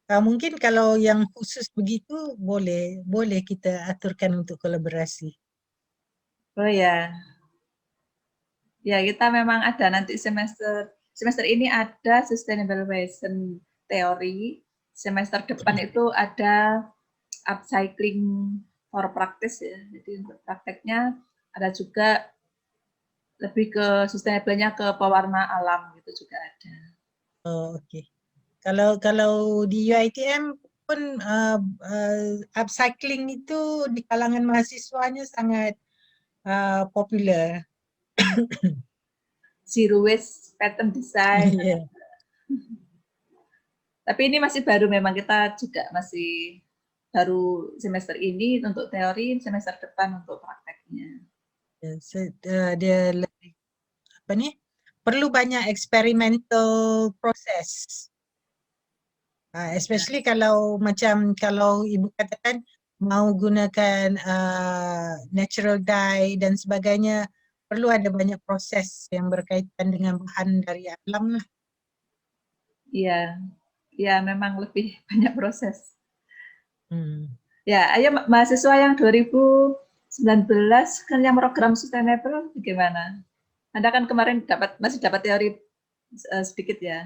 Mungkin kalau yang khusus begitu boleh kita aturkan untuk kolaborasi. oh ya. Ya, kita memang ada nanti semester ini ada sustainable fashion teori. Semester depan itu ada upcycling for practice ya. Jadi untuk prakteknya ada juga lebih ke sustainable-nya ke pewarna alam gitu juga ada. Oh, okey. Kalau di UiTM pun upcycling itu di kalangan mahasiswanya sangat popular. Zero waste pattern design. Ya. Tapi ini masih baru, memang kita juga masih baru semester ini untuk teori, semester depan untuk prakteknya. Dia lebih apa ni? Perlu banyak experimental process. Especially kalau macam kalau ibu katakan mau gunakan natural dye dan sebagainya, perlu ada banyak proses yang berkaitan dengan bahan dari alam lah. Iya, ya memang lebih banyak proses. Hmm. Ya, ayo mahasiswa yang 2019 kan yang program sustainable bagaimana? Anda kan kemarin masih dapat teori sedikit ya.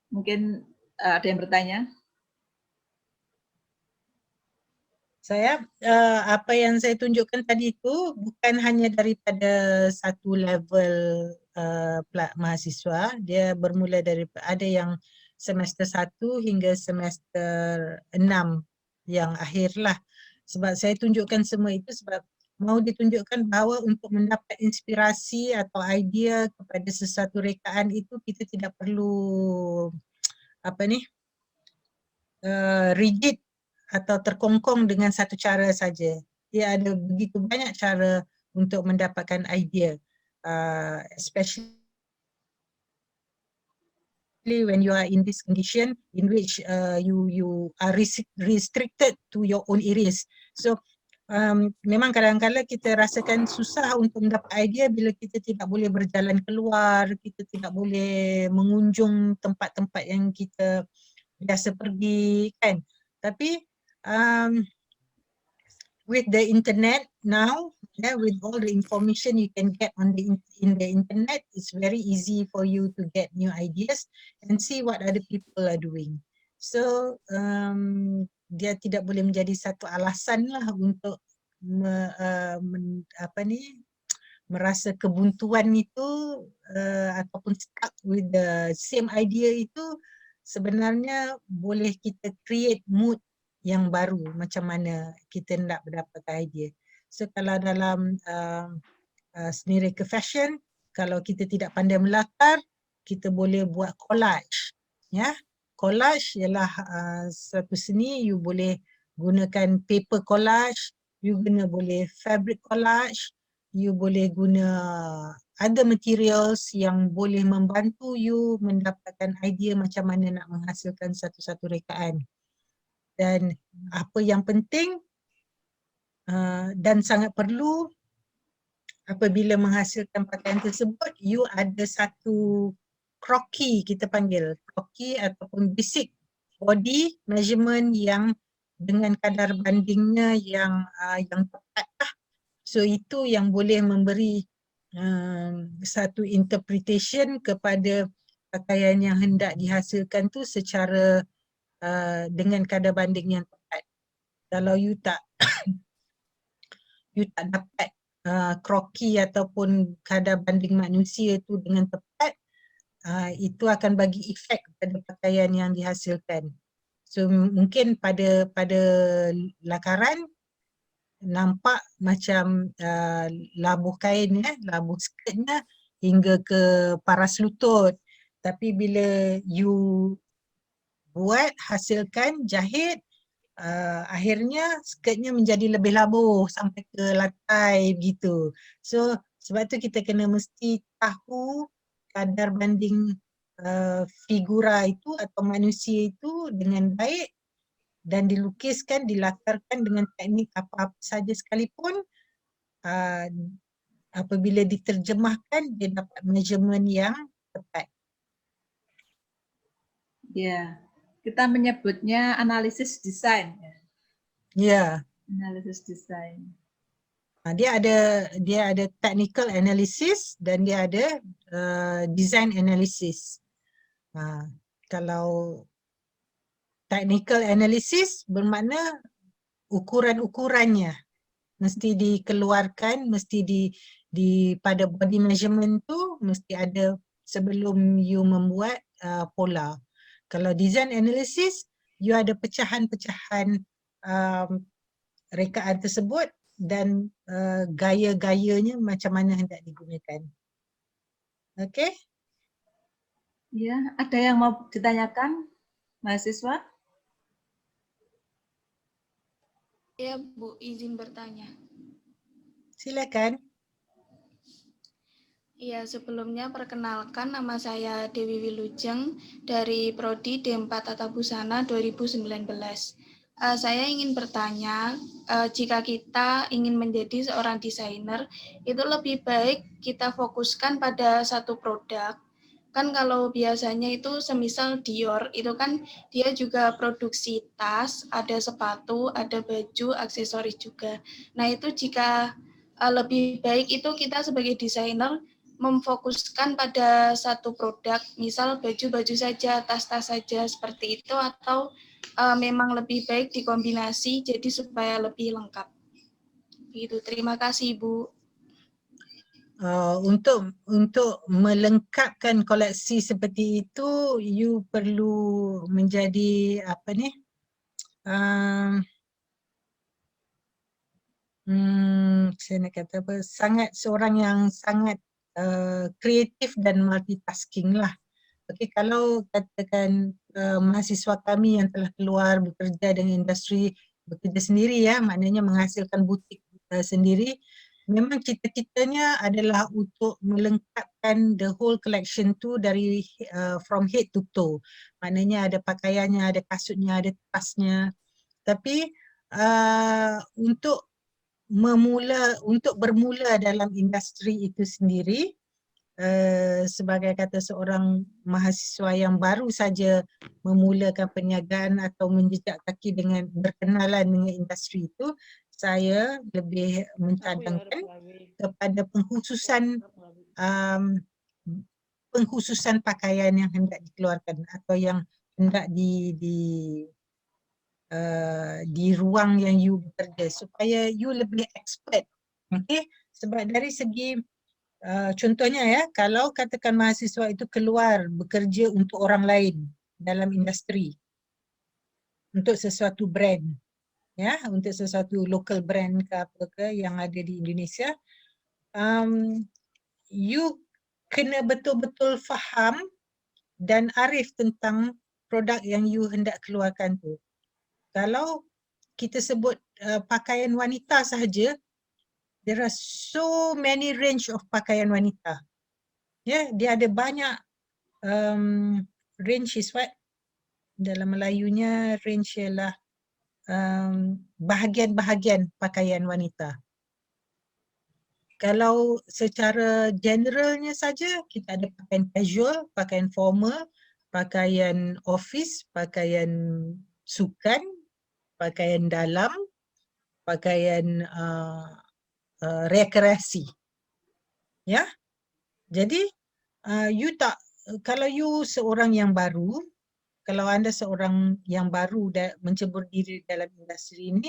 Mungkin ada yang bertanya? Saya apa yang saya tunjukkan tadi itu bukan hanya daripada satu level mahasiswa, dia bermula dari ada yang semester 1 hingga semester 6 yang akhir lah. Sebab saya tunjukkan semua itu sebab mau ditunjukkan bahawa untuk mendapat inspirasi atau idea kepada sesuatu rekaan itu kita tidak perlu apa ni rigid atau terkongkong dengan satu cara saja. Dia ada begitu banyak cara untuk mendapatkan idea, especially when you are in this condition in which you are restricted to your own areas. So memang kadang-kadang kita rasakan susah untuk mendapat idea bila kita tidak boleh berjalan keluar, kita tidak boleh mengunjung tempat-tempat yang kita biasa pergi kan. Tapi with the internet now, with all the information you can get on in the internet, it's very easy for you to get new ideas and see what other people are doing. So dia tidak boleh menjadi satu alasan lah untuk merasa kebuntuan itu ataupun stuck with the same idea itu. Sebenarnya boleh kita create mood yang baru macam mana kita nak mendapatkan idea. So kalau dalam seni reka fashion, kalau kita tidak pandai melakar, kita boleh buat collage. Ya, collage ialah satu seni, you boleh gunakan paper collage, you boleh fabric collage, you boleh guna other materials yang boleh membantu you mendapatkan idea macam mana nak menghasilkan satu-satu rekaan. Dan apa yang penting dan sangat perlu apabila menghasilkan pakaian tersebut, you ada satu croquis, kita panggil croquis ataupun basic body measurement yang dengan kadar bandingnya yang tepat lah. So itu yang boleh memberi satu interpretation kepada pakaian yang hendak dihasilkan tu secara dengan kadar banding yang tepat. Kalau you tak dapat croquis ataupun kadar banding manusia tu dengan tepat, itu akan bagi efek pada pakaian yang dihasilkan. So mungkin pada lakaran nampak macam labuh kain labuh skirtnya hingga ke paras lutut. Tapi bila you buat, hasilkan, jahit, akhirnya skirtnya menjadi lebih labuh sampai ke lantai begitu. So sebab tu kita kena mesti tahu kadar banding figura itu atau manusia itu dengan baik dan dilukiskan, dilatarkan dengan teknik apa-apa saja sekalipun, apabila diterjemahkan dia dapat measurement yang tepat. Ya, kita menyebutnya analisis desain. Ya, Analisis desain. dia ada technical analysis dan dia ada design analysis. Kalau technical analysis bermakna ukuran-ukurannya mesti dikeluarkan, mesti di pada body measurement tu mesti ada sebelum you membuat pola. Kalau design analysis, you ada pecahan-pecahan rekaan tersebut dan gaya-gayanya macam mana hendak digunakan. Okey? Ya, ada yang mau ditanyakan, mahasiswa? Ya, Bu, izin bertanya. Silakan. Ya, sebelumnya perkenalkan nama saya Dewi Wilujeng dari Prodi D4 Tata Busana 2019. Saya ingin bertanya, jika kita ingin menjadi seorang desainer, itu lebih baik kita fokuskan pada satu produk. Kan kalau biasanya itu semisal Dior, itu kan dia juga produksi tas, ada sepatu, ada baju, aksesoris juga. Nah itu jika lebih baik itu kita sebagai desainer memfokuskan pada satu produk, misal baju-baju saja, tas-tas saja, seperti itu, atau memang lebih baik dikombinasi jadi supaya lebih lengkap. Begitu. Terima kasih, Bu. Untuk melengkapkan koleksi seperti itu, you perlu menjadi apa ni? Saya nak kata apa? Seorang yang sangat kreatif dan multitasking lah. Okey, kalau katakan mahasiswa kami yang telah keluar bekerja dengan industri, bekerja sendiri ya, maknanya menghasilkan butik sendiri, memang cita-citanya adalah untuk melengkapkan the whole collection tu dari from head to toe. Maknanya ada pakaiannya, ada kasutnya, ada tasnya. Tapi untuk bermula dalam industri itu sendiri, sebagai kata seorang mahasiswa yang baru saja memulakan perniagaan atau menjejak kaki dengan berkenalan dengan industri itu, saya lebih mencadangkan kepada pengkhususan pakaian yang hendak dikeluarkan atau yang hendak di ruang yang you bekerja supaya you lebih expert. Okay? Sebab dari segi contohnya ya, kalau katakan mahasiswa itu keluar bekerja untuk orang lain dalam industri, untuk sesuatu brand, ya, untuk sesuatu local brand ke apa ke yang ada di Indonesia, you kena betul-betul faham dan arif tentang produk yang you hendak keluarkan tu. Kalau kita sebut pakaian wanita sahaja, there are so many range of pakaian wanita. Ya, dia ada banyak range is what? Dalam Melayunya range ialah bahagian-bahagian pakaian wanita. Kalau secara generalnya saja, kita ada pakaian casual, pakaian formal, pakaian office, pakaian sukan, pakaian dalam, pakaian rekreasi. Ya. Jadi kalau you seorang yang baru, kalau anda seorang yang baru mencebur diri dalam industri ini,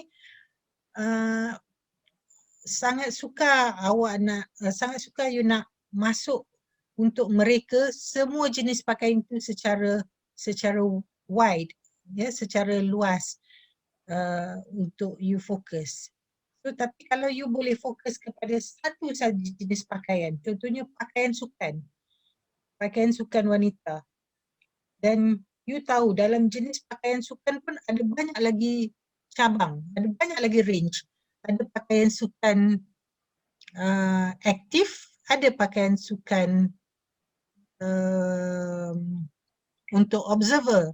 sangat suka you nak masuk untuk mereka semua jenis pakaian itu secara wide, ya, secara luas untuk you fokus. So, tapi kalau you boleh fokus kepada satu saja jenis pakaian, contohnya pakaian sukan wanita, dan you tahu dalam jenis pakaian sukan pun ada banyak lagi cabang, ada banyak lagi range. Ada pakaian sukan aktif, ada pakaian sukan untuk observer,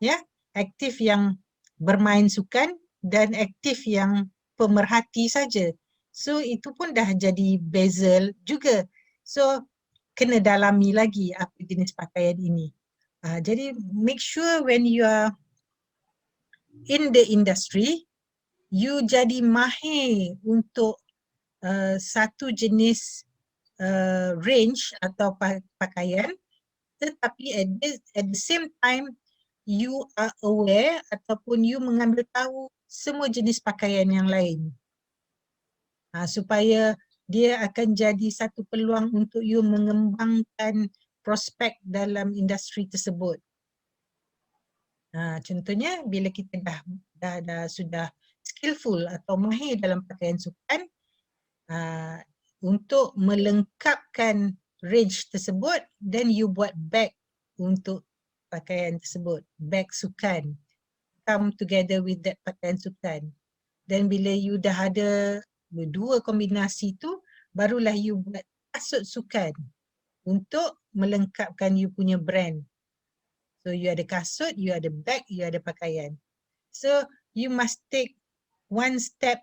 ya, aktif yang bermain sukan dan aktif yang pemerhati saja. So itu pun dah jadi bezel juga. So kena dalami lagi apa jenis pakaian ini. Jadi make sure when you are in the industry, you jadi mahir untuk satu jenis range atau pakaian, tetapi at the same time you are aware ataupun you mengambil tahu semua jenis pakaian yang lain. Supaya dia akan jadi satu peluang untuk you mengembangkan prospek dalam industri tersebut. Contohnya bila kita dah sudah skillful atau mahir dalam pakaian sukan, untuk melengkapkan range tersebut, then you buat bag untuk pakaian tersebut, bag sukan, come together with that pakaian sukan. Dan bila you dah ada dua kombinasi tu, barulah you buat kasut sukan untuk melengkapkan you punya brand. So you ada kasut, you ada bag, you ada pakaian. So you must take one step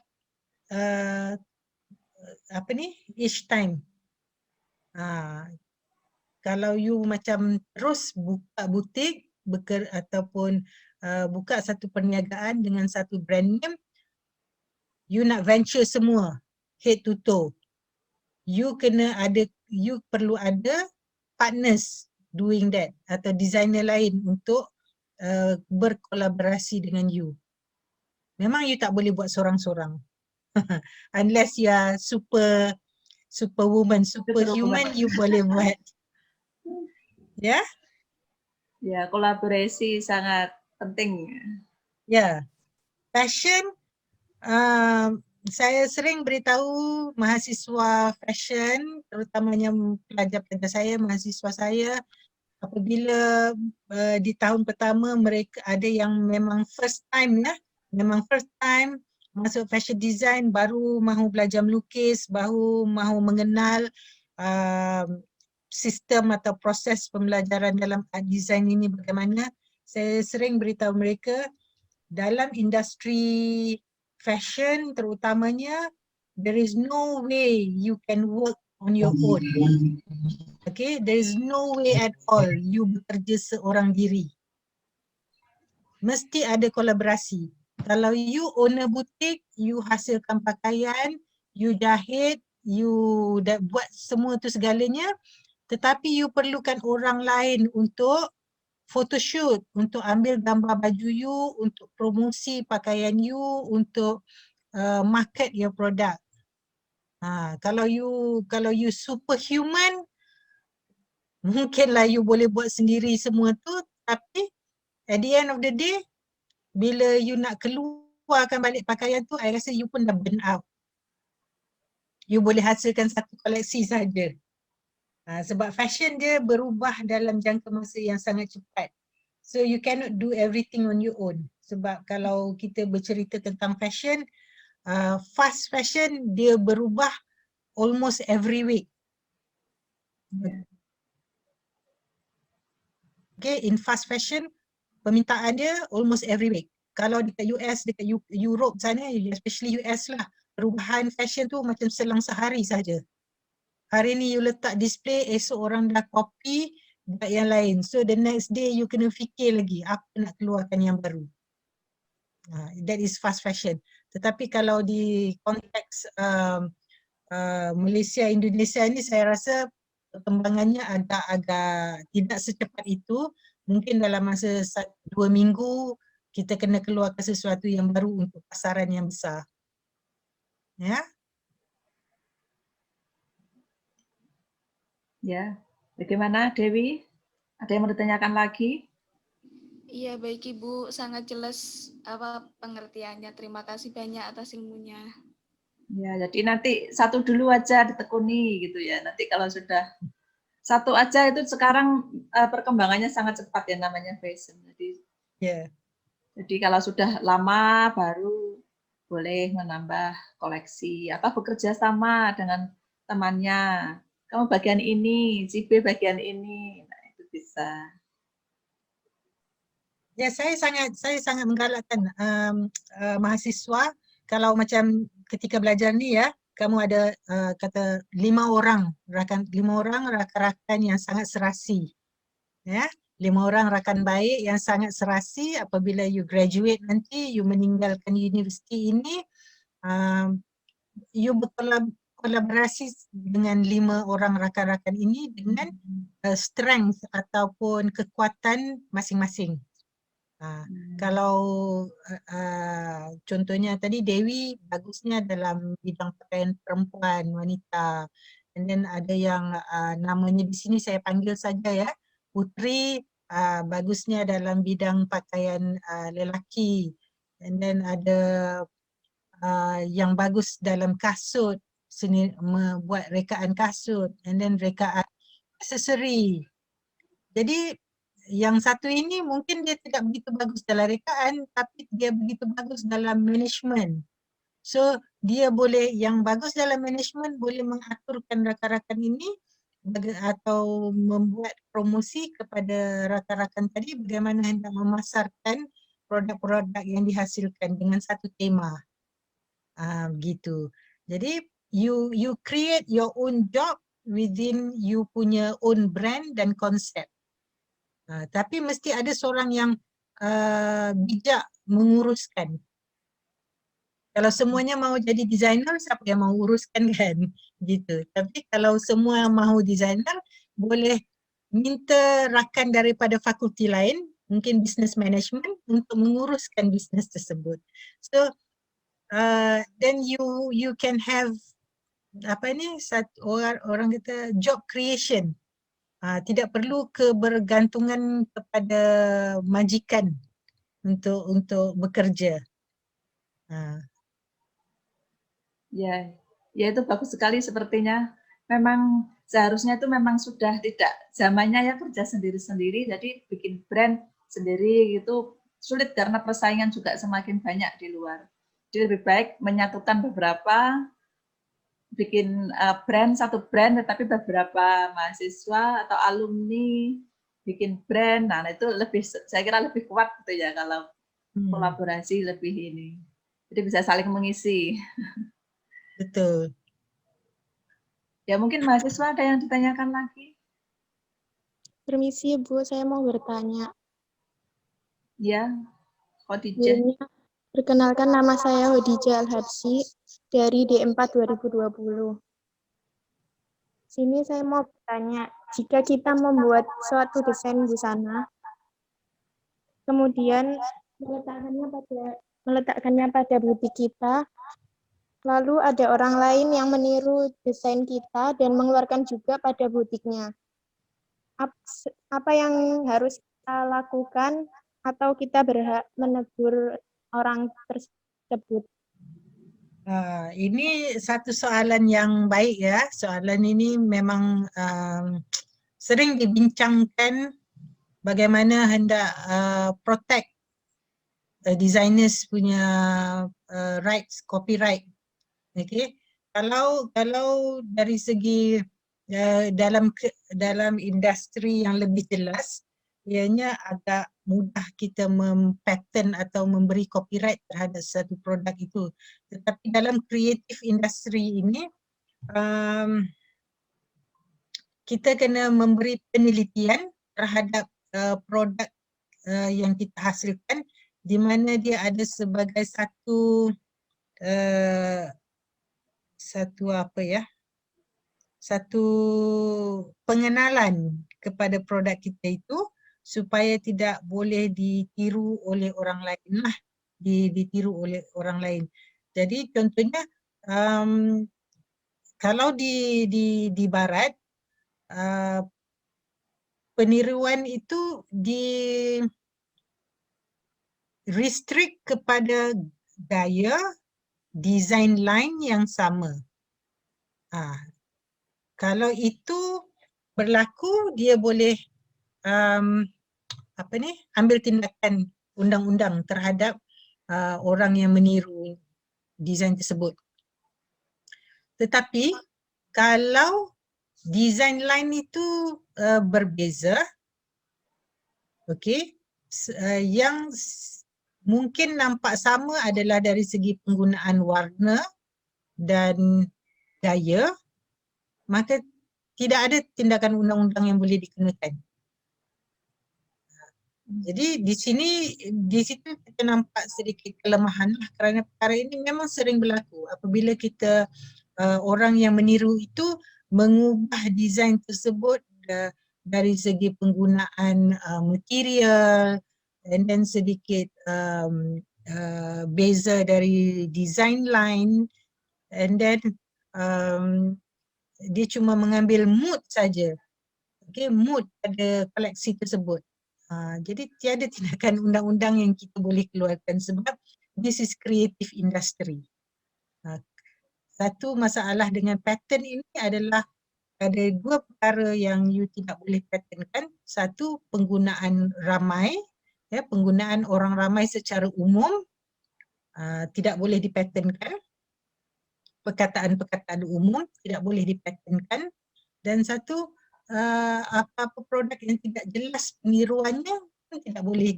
each time. Kalau you macam terus buka butik ataupun buka satu perniagaan dengan satu brand name, you nak venture semua head to toe. You perlu ada partners doing that atau designer lain untuk berkolaborasi dengan you. Memang you tak boleh buat sorang-sorang. Unless you are superwoman, superhuman, you boleh buat. Ya? Ya, kolaborasi sangat penting. Ya. Fashion, saya sering beritahu mahasiswa fashion, terutamanya pelajar-pelajar saya, mahasiswa saya, apabila di tahun pertama mereka ada yang memang first time masuk fashion design, baru mahu belajar melukis, baru mahu mengenal sistem atau proses pembelajaran dalam art design ini bagaimana. Saya sering beritahu mereka dalam industri fashion terutamanya, there is no way you can work on your own. Okay, there is no way at all you bekerja seorang diri. Mesti ada kolaborasi. Kalau you owner butik, you hasilkan pakaian, you jahit, you dah buat semua tu segalanya, tetapi you perlukan orang lain untuk photoshoot, untuk ambil gambar baju you, untuk promosi pakaian you, untuk market your product. Kalau you superhuman, mungkinlah you boleh buat sendiri semua tu, tapi at the end of the day, bila you nak keluarkan balik pakaian tu, I rasa you pun dah burn out. You boleh hasilkan satu koleksi saja. Sebab fashion dia berubah dalam jangka masa yang sangat cepat. So you cannot do everything on your own. Sebab kalau kita bercerita tentang fashion, fast fashion dia berubah almost every week. Okay, in fast fashion, permintaan dia almost every week. Kalau dekat US, dekat Europe sana, especially US lah, perubahan fashion tu macam selang sehari saja. Hari ni you letak display, esok orang dah copy buat yang lain. So the next day you kena fikir lagi apa nak keluarkan yang baru. That is fast fashion. Tetapi kalau di konteks Malaysia, Indonesia ni, saya rasa perkembangannya agak tidak secepat itu. Mungkin dalam masa 2 minggu kita kena keluarkan sesuatu yang baru untuk pasaran yang besar. Ya. Ya, bagaimana Dewi? Ada yang mau ditanyakan lagi? Iya, baik Ibu, sangat jelas pengertiannya. Terima kasih banyak atas ilmunya. Ya, jadi nanti satu dulu aja ditekuni gitu ya. Nanti kalau sudah satu aja itu sekarang perkembangannya sangat cepat ya namanya fashion. Jadi kalau sudah lama baru boleh menambah koleksi atau bekerja sama dengan temannya. Kamu bagian ini, si B bagian ini, nah, itu bisa. Ya, saya sangat menggalakkan mahasiswa kalau macam ketika belajar ni ya, kamu ada kata 5 orang rakan-rakan yang sangat serasi. Ya, 5 orang rakan baik yang sangat serasi. Apabila you graduate nanti, you meninggalkan universiti ini, you berkolaborasi dengan 5 orang rakan-rakan ini dengan strength ataupun kekuatan masing-masing. Kalau contohnya tadi Dewi bagusnya dalam bidang pakaian perempuan, wanita. And then ada yang namanya di sini saya panggil saja ya, Putri bagusnya dalam bidang pakaian lelaki. And then ada yang bagus dalam kasut, membuat rekaan kasut. And then rekaan aksesori. Jadi yang satu ini mungkin dia tidak begitu bagus dalam rekaan, tapi dia begitu bagus dalam management. So dia boleh, yang bagus dalam management boleh mengaturkan rakan-rakan ini atau membuat promosi kepada rakan-rakan tadi bagaimana hendak memasarkan produk-produk yang dihasilkan dengan satu tema. Begitu. Jadi you create your own job within you punya own brand dan konsep. Tapi mesti ada seorang yang bijak menguruskan. Kalau semuanya mau jadi designer, siapa yang mau uruskan kan? Gitu. Tapi kalau semua mahu designer, boleh minta rakan daripada fakulti lain, mungkin business management, untuk menguruskan bisnes tersebut. So then you can have orang kata job creation. Tidak perlu kebergantungan kepada majikan untuk bekerja. Ya, itu bagus sekali sepertinya. Memang seharusnya itu memang sudah tidak zamannya ya kerja sendiri-sendiri, jadi bikin brand sendiri itu sulit karena persaingan juga semakin banyak di luar. Jadi lebih baik menyatukan beberapa, bikin satu brand tetapi beberapa mahasiswa atau alumni bikin brand. Nah, itu saya kira lebih kuat gitu ya kalau kolaborasi lebih ini. Jadi bisa saling mengisi. Betul. Ya mungkin mahasiswa ada yang ditanyakan lagi. Permisi Bu, saya mau bertanya. Ya, Khadijah. Perkenalkan, nama saya Khadijah Al-Habsyi dari D4 2020. Sini saya mau bertanya, jika kita membuat suatu desain busana, kemudian meletakkannya pada butik kita, lalu ada orang lain yang meniru desain kita dan mengeluarkan juga pada butiknya. Apa yang harus kita lakukan atau kita berhak menegur orang tersebut? Ini satu soalan yang baik ya. Soalan ini memang sering dibincangkan bagaimana hendak protect designers punya rights, copyright. Okay. Kalau dari segi dalam industri yang lebih jelas, ianya agak mudah kita mempaten atau memberi copyright terhadap satu produk itu. Tetapi dalam creative industry ini, kita kena memberi penelitian terhadap produk yang kita hasilkan, di mana dia ada sebagai satu pengenalan kepada produk kita itu, supaya tidak boleh ditiru oleh orang lain lah, ditiru oleh orang lain. Jadi contohnya kalau di barat, peniruan itu di restrict kepada gaya design line yang sama. Kalau itu berlaku, dia boleh ambil tindakan undang-undang terhadap orang yang meniru desain tersebut. Tetapi kalau desain lain itu berbeza, okey, yang mungkin nampak sama adalah dari segi penggunaan warna dan gaya, maka tidak ada tindakan undang-undang yang boleh dikenakan. Jadi di situ kita nampak sedikit kelemahan lah, kerana perkara ini memang sering berlaku apabila kita orang yang meniru itu mengubah desain tersebut dari segi penggunaan material, and then sedikit beza dari design line, and then dia cuma mengambil mood saja, mood pada koleksi tersebut. Jadi tiada tindakan undang-undang yang kita boleh keluarkan sebab this is creative industry. Satu masalah dengan patent ini adalah ada dua perkara yang you tidak boleh patentkan. Satu, penggunaan ramai, penggunaan orang ramai secara umum tidak boleh dipatentkan. Perkataan-perkataan umum tidak boleh dipatentkan. Dan satu, apa-apa produk yang tidak jelas peniruannya pun tidak boleh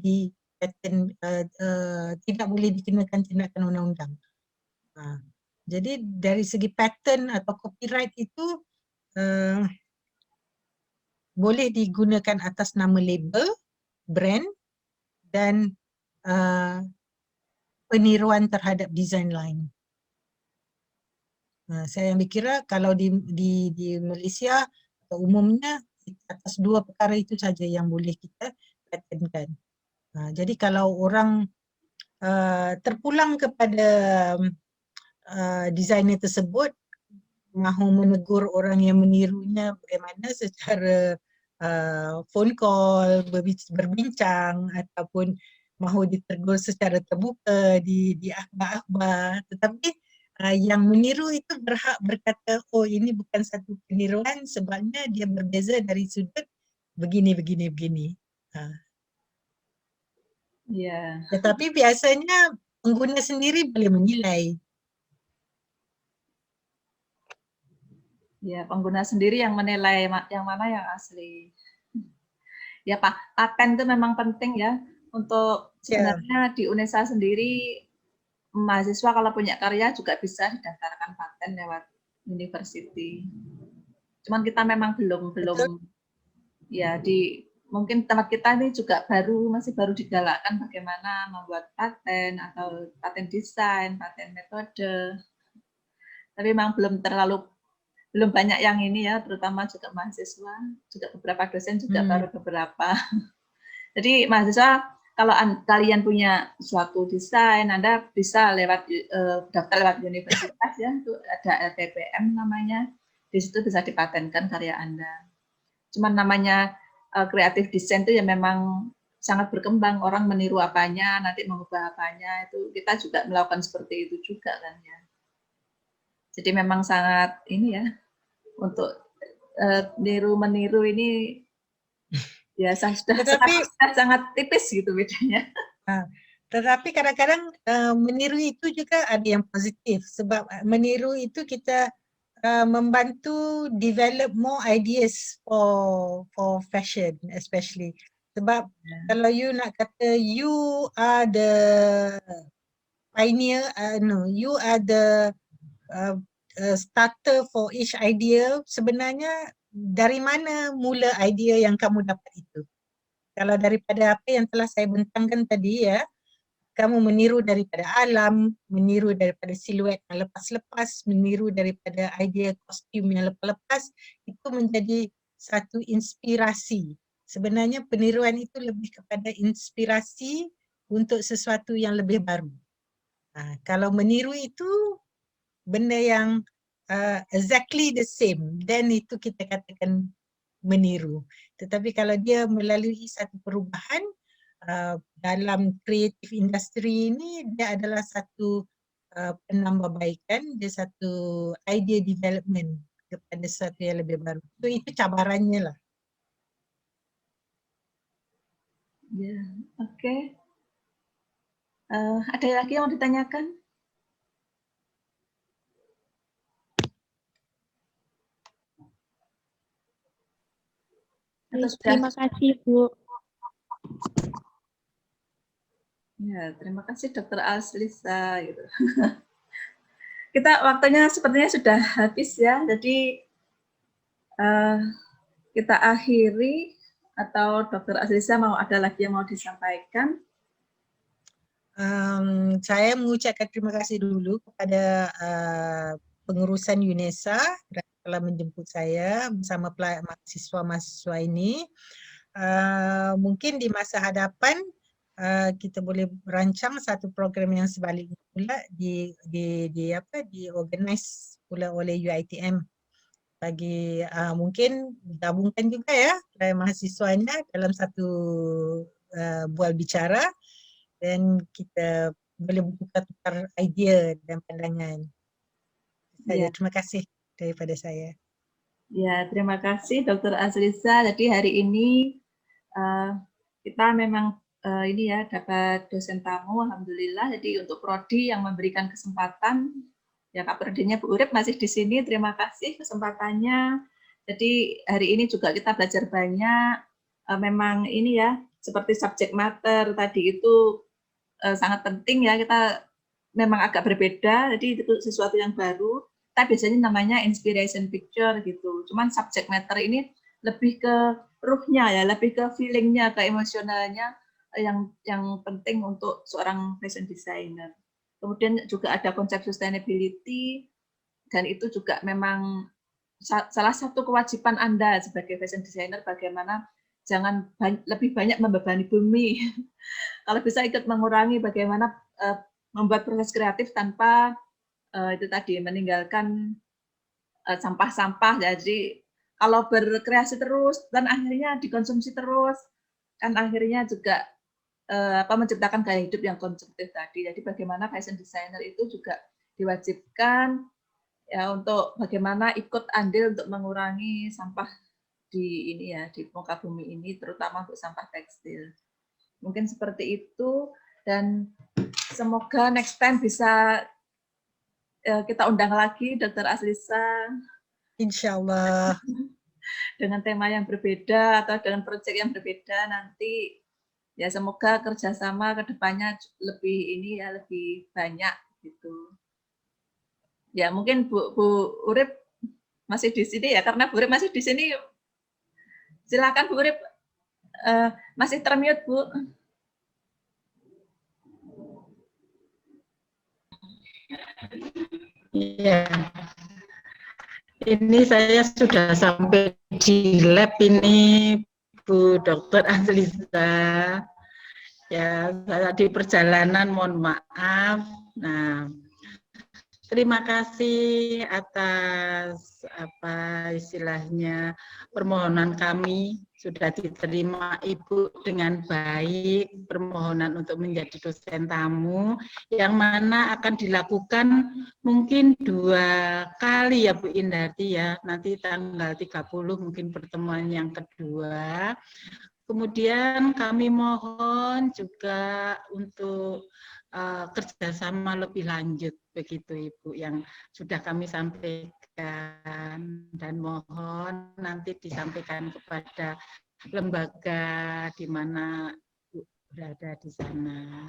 tidak boleh dikenakan tindakan undang-undang. Jadi dari segi patent atau copyright itu boleh digunakan atas nama label, brand dan peniruan terhadap design lain. Saya ambil kira kalau di Malaysia umumnya atas dua perkara itu saja yang boleh kita patentkan. Jadi kalau orang terpulang kepada designer tersebut, mahu menegur orang yang menirunya bagaimana secara phone call, berbincang, ataupun mahu ditegur secara terbuka di akhbar-akhbar. Tetapi yang meniru itu berhak berkata, oh ini bukan satu peniruan sebabnya dia berbeza dari sudut begini. Ya. Tetapi biasanya pengguna sendiri boleh menilai. Ya, pengguna sendiri yang menilai yang mana yang asli. Ya Pak, paten itu memang penting ya untuk sebenarnya di UNESA sendiri mahasiswa kalau punya karya juga bisa didaftarkan paten lewat university. Cuman kita memang belum ya mungkin tempat kita ini juga masih baru digalakkan bagaimana membuat paten atau paten desain, paten metode. Tapi memang belum banyak yang ini ya, terutama juga mahasiswa, juga beberapa dosen juga baru beberapa. Jadi mahasiswa kalau kalian punya suatu desain, Anda bisa daftar lewat universitas ya, itu ada LPPM namanya, di situ bisa dipatenkan karya Anda. Cuman namanya kreatif desain itu ya memang sangat berkembang, orang meniru apanya, nanti mengubah apanya, itu kita juga melakukan seperti itu juga kan ya. Jadi memang sangat ini ya, untuk meniru ini ya sangat tipis gitu bedanya. Tetapi kadang-kadang meniru itu juga ada yang positif sebab meniru itu kita membantu develop more ideas for fashion especially. Sebab kalau you nak kata you are the pioneer, you are the starter for each idea, sebenarnya dari mana mula idea yang kamu dapat itu? Kalau daripada apa yang telah saya bentangkan tadi ya, kamu meniru daripada alam, meniru daripada siluet yang lepas-lepas, meniru daripada idea kostum yang lepas-lepas, itu menjadi satu inspirasi. Sebenarnya peniruan itu lebih kepada inspirasi untuk sesuatu yang lebih baru. Kalau meniru itu benda yang exactly the same, then itu kita katakan meniru. Tetapi kalau dia melalui satu perubahan dalam creative industry ini, dia adalah satu penambahbaikan, dia satu idea development kepada sesuatu yang lebih baru. Itu cabarannya lah. Ya, oke. Ada lagi yang mau ditanyakan? Atau sudah? Terima kasih, Bu. Ya, terima kasih Dr. Aslisa. Gitu. Kita waktunya sepertinya sudah habis ya, jadi kita akhiri, atau Dr. Aslisa mau ada lagi yang mau disampaikan? Saya mengucapkan terima kasih dulu kepada pengurusan UNESA telah menjemput saya bersama mahasiswa-mahasiswa ini. Mungkin di masa hadapan kita boleh merancang satu program yang sebaliknya pula diorganize pula oleh UiTM bagi mungkin gabungkan juga ya mahasiswanya dalam satu bual bicara dan kita boleh bertukar idea dan pandangan. Ya. Terima kasih daripada saya. Ya, terima kasih Dr. Aslisa. Jadi hari ini kita memang ini ya dapat dosen tamu, alhamdulillah. Jadi untuk prodi yang memberikan kesempatan, ya Kak Prodinya Bu Urip masih di sini. Terima kasih kesempatannya. Jadi hari ini juga kita belajar banyak. Memang ini ya seperti subject matter tadi itu sangat penting ya, kita memang agak berbeda, jadi itu sesuatu yang baru. Kita biasanya namanya inspiration picture gitu. Cuman subject matter ini lebih ke ruhnya ya, lebih ke feelingnya, ke emosionalnya yang penting untuk seorang fashion designer. Kemudian juga ada konsep sustainability, dan itu juga memang salah satu kewajiban Anda sebagai fashion designer, bagaimana jangan lebih banyak membebani bumi. Kalau bisa ikut mengurangi bagaimana membuat proses kreatif tanpa itu tadi meninggalkan sampah-sampah. Jadi kalau berkreasi terus dan akhirnya dikonsumsi terus, kan akhirnya juga menciptakan gaya hidup yang konsumtif tadi. Jadi bagaimana fashion designer itu juga diwajibkan ya untuk bagaimana ikut andil untuk mengurangi sampah di ini ya, di muka bumi ini, terutama untuk sampah tekstil. Mungkin seperti itu, dan semoga next time bisa kita undang lagi Dr. Aslisa. Insya Allah. Dengan tema yang berbeda atau dengan proyek yang berbeda nanti, ya semoga kerjasama ke depannya lebih ini ya, lebih banyak gitu. Ya mungkin Bu Urip masih di sini ya, karena Bu Urip masih di sini. Silakan Bu Urip, masih termute Bu. Iya. Ini saya sudah sampai di lab ini, Bu Dr. Aslisa. Ya, saya di perjalanan, mohon maaf. Nah, terima kasih atas apa istilahnya permohonan kami sudah diterima Ibu dengan baik, permohonan untuk menjadi dosen tamu yang mana akan dilakukan mungkin 2 kali ya Bu Indarti ya, nanti tanggal 30 mungkin pertemuan yang kedua. Kemudian kami mohon juga untuk kerjasama lebih lanjut begitu Ibu yang sudah kami sampaikan, dan mohon nanti disampaikan kepada lembaga di mana berada di sana.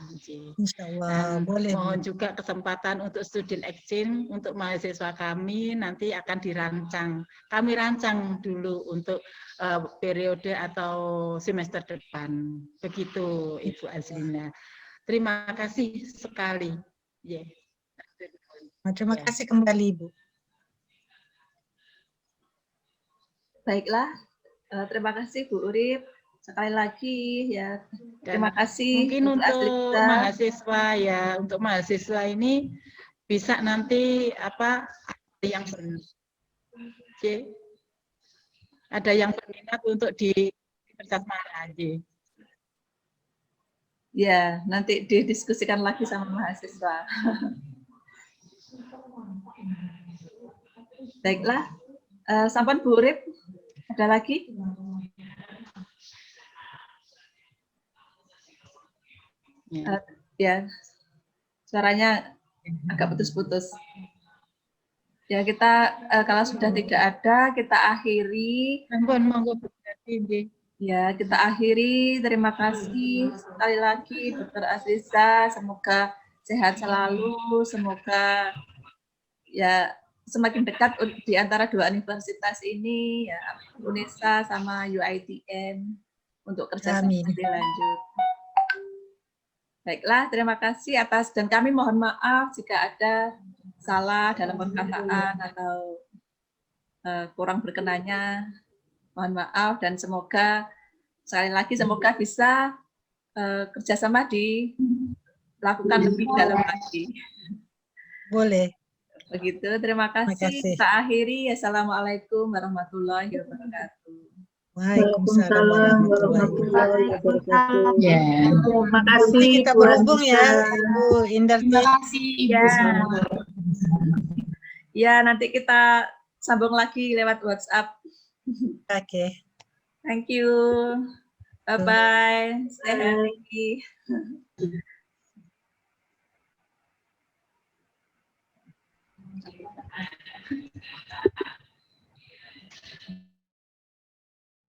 Insya Allah, Dan boleh. mohon juga kesempatan untuk student exchange untuk mahasiswa kami nanti akan dirancang. Kami rancang dulu untuk periode atau semester depan. Begitu Ibu Azlina. Terima kasih sekali. Yeah. Terima kasih kembali Ibu. Baiklah, terima kasih Bu Urip. Sekali lagi ya, terima kasih. Mungkin untuk mahasiswa ya, untuk mahasiswa ini bisa nanti apa yang ada yang berminat untuk di Universitas Mara aja. Ya, nanti didiskusikan lagi sama mahasiswa. Baiklah, Sampun Bu Urip, ada lagi? Ya, suaranya agak putus-putus. Ya, kita kalau sudah tidak ada, kita akhiri. Ampun, monggo berarti nggih. Ya, kita akhiri. Terima kasih sekali lagi Dr. Azliza. Semoga sehat selalu. Semoga ya semakin dekat di antara dua universitas ini, ya UNESA sama UITM untuk kerjasama Amin. lebih lanjut. Baiklah, terima kasih atas, dan kami mohon maaf jika ada salah dalam perkataan atau kurang berkenannya. Mohon maaf, dan semoga sekali lagi semoga bisa kerjasama dilakukan lebih dalam lagi. Boleh. Begitu, terima kasih. Kita akhiri. Assalamualaikum warahmatullahi wabarakatuh. Waalaikumsalam warahmatullahi wabarakatuh. Ya. Terima kasih. Kita berhubung ya, Ibu Indarti. Terima kasih, Ibu. Ya, nanti kita sambung lagi lewat WhatsApp. Oke. Thank you. Bye-bye. Stay healthy.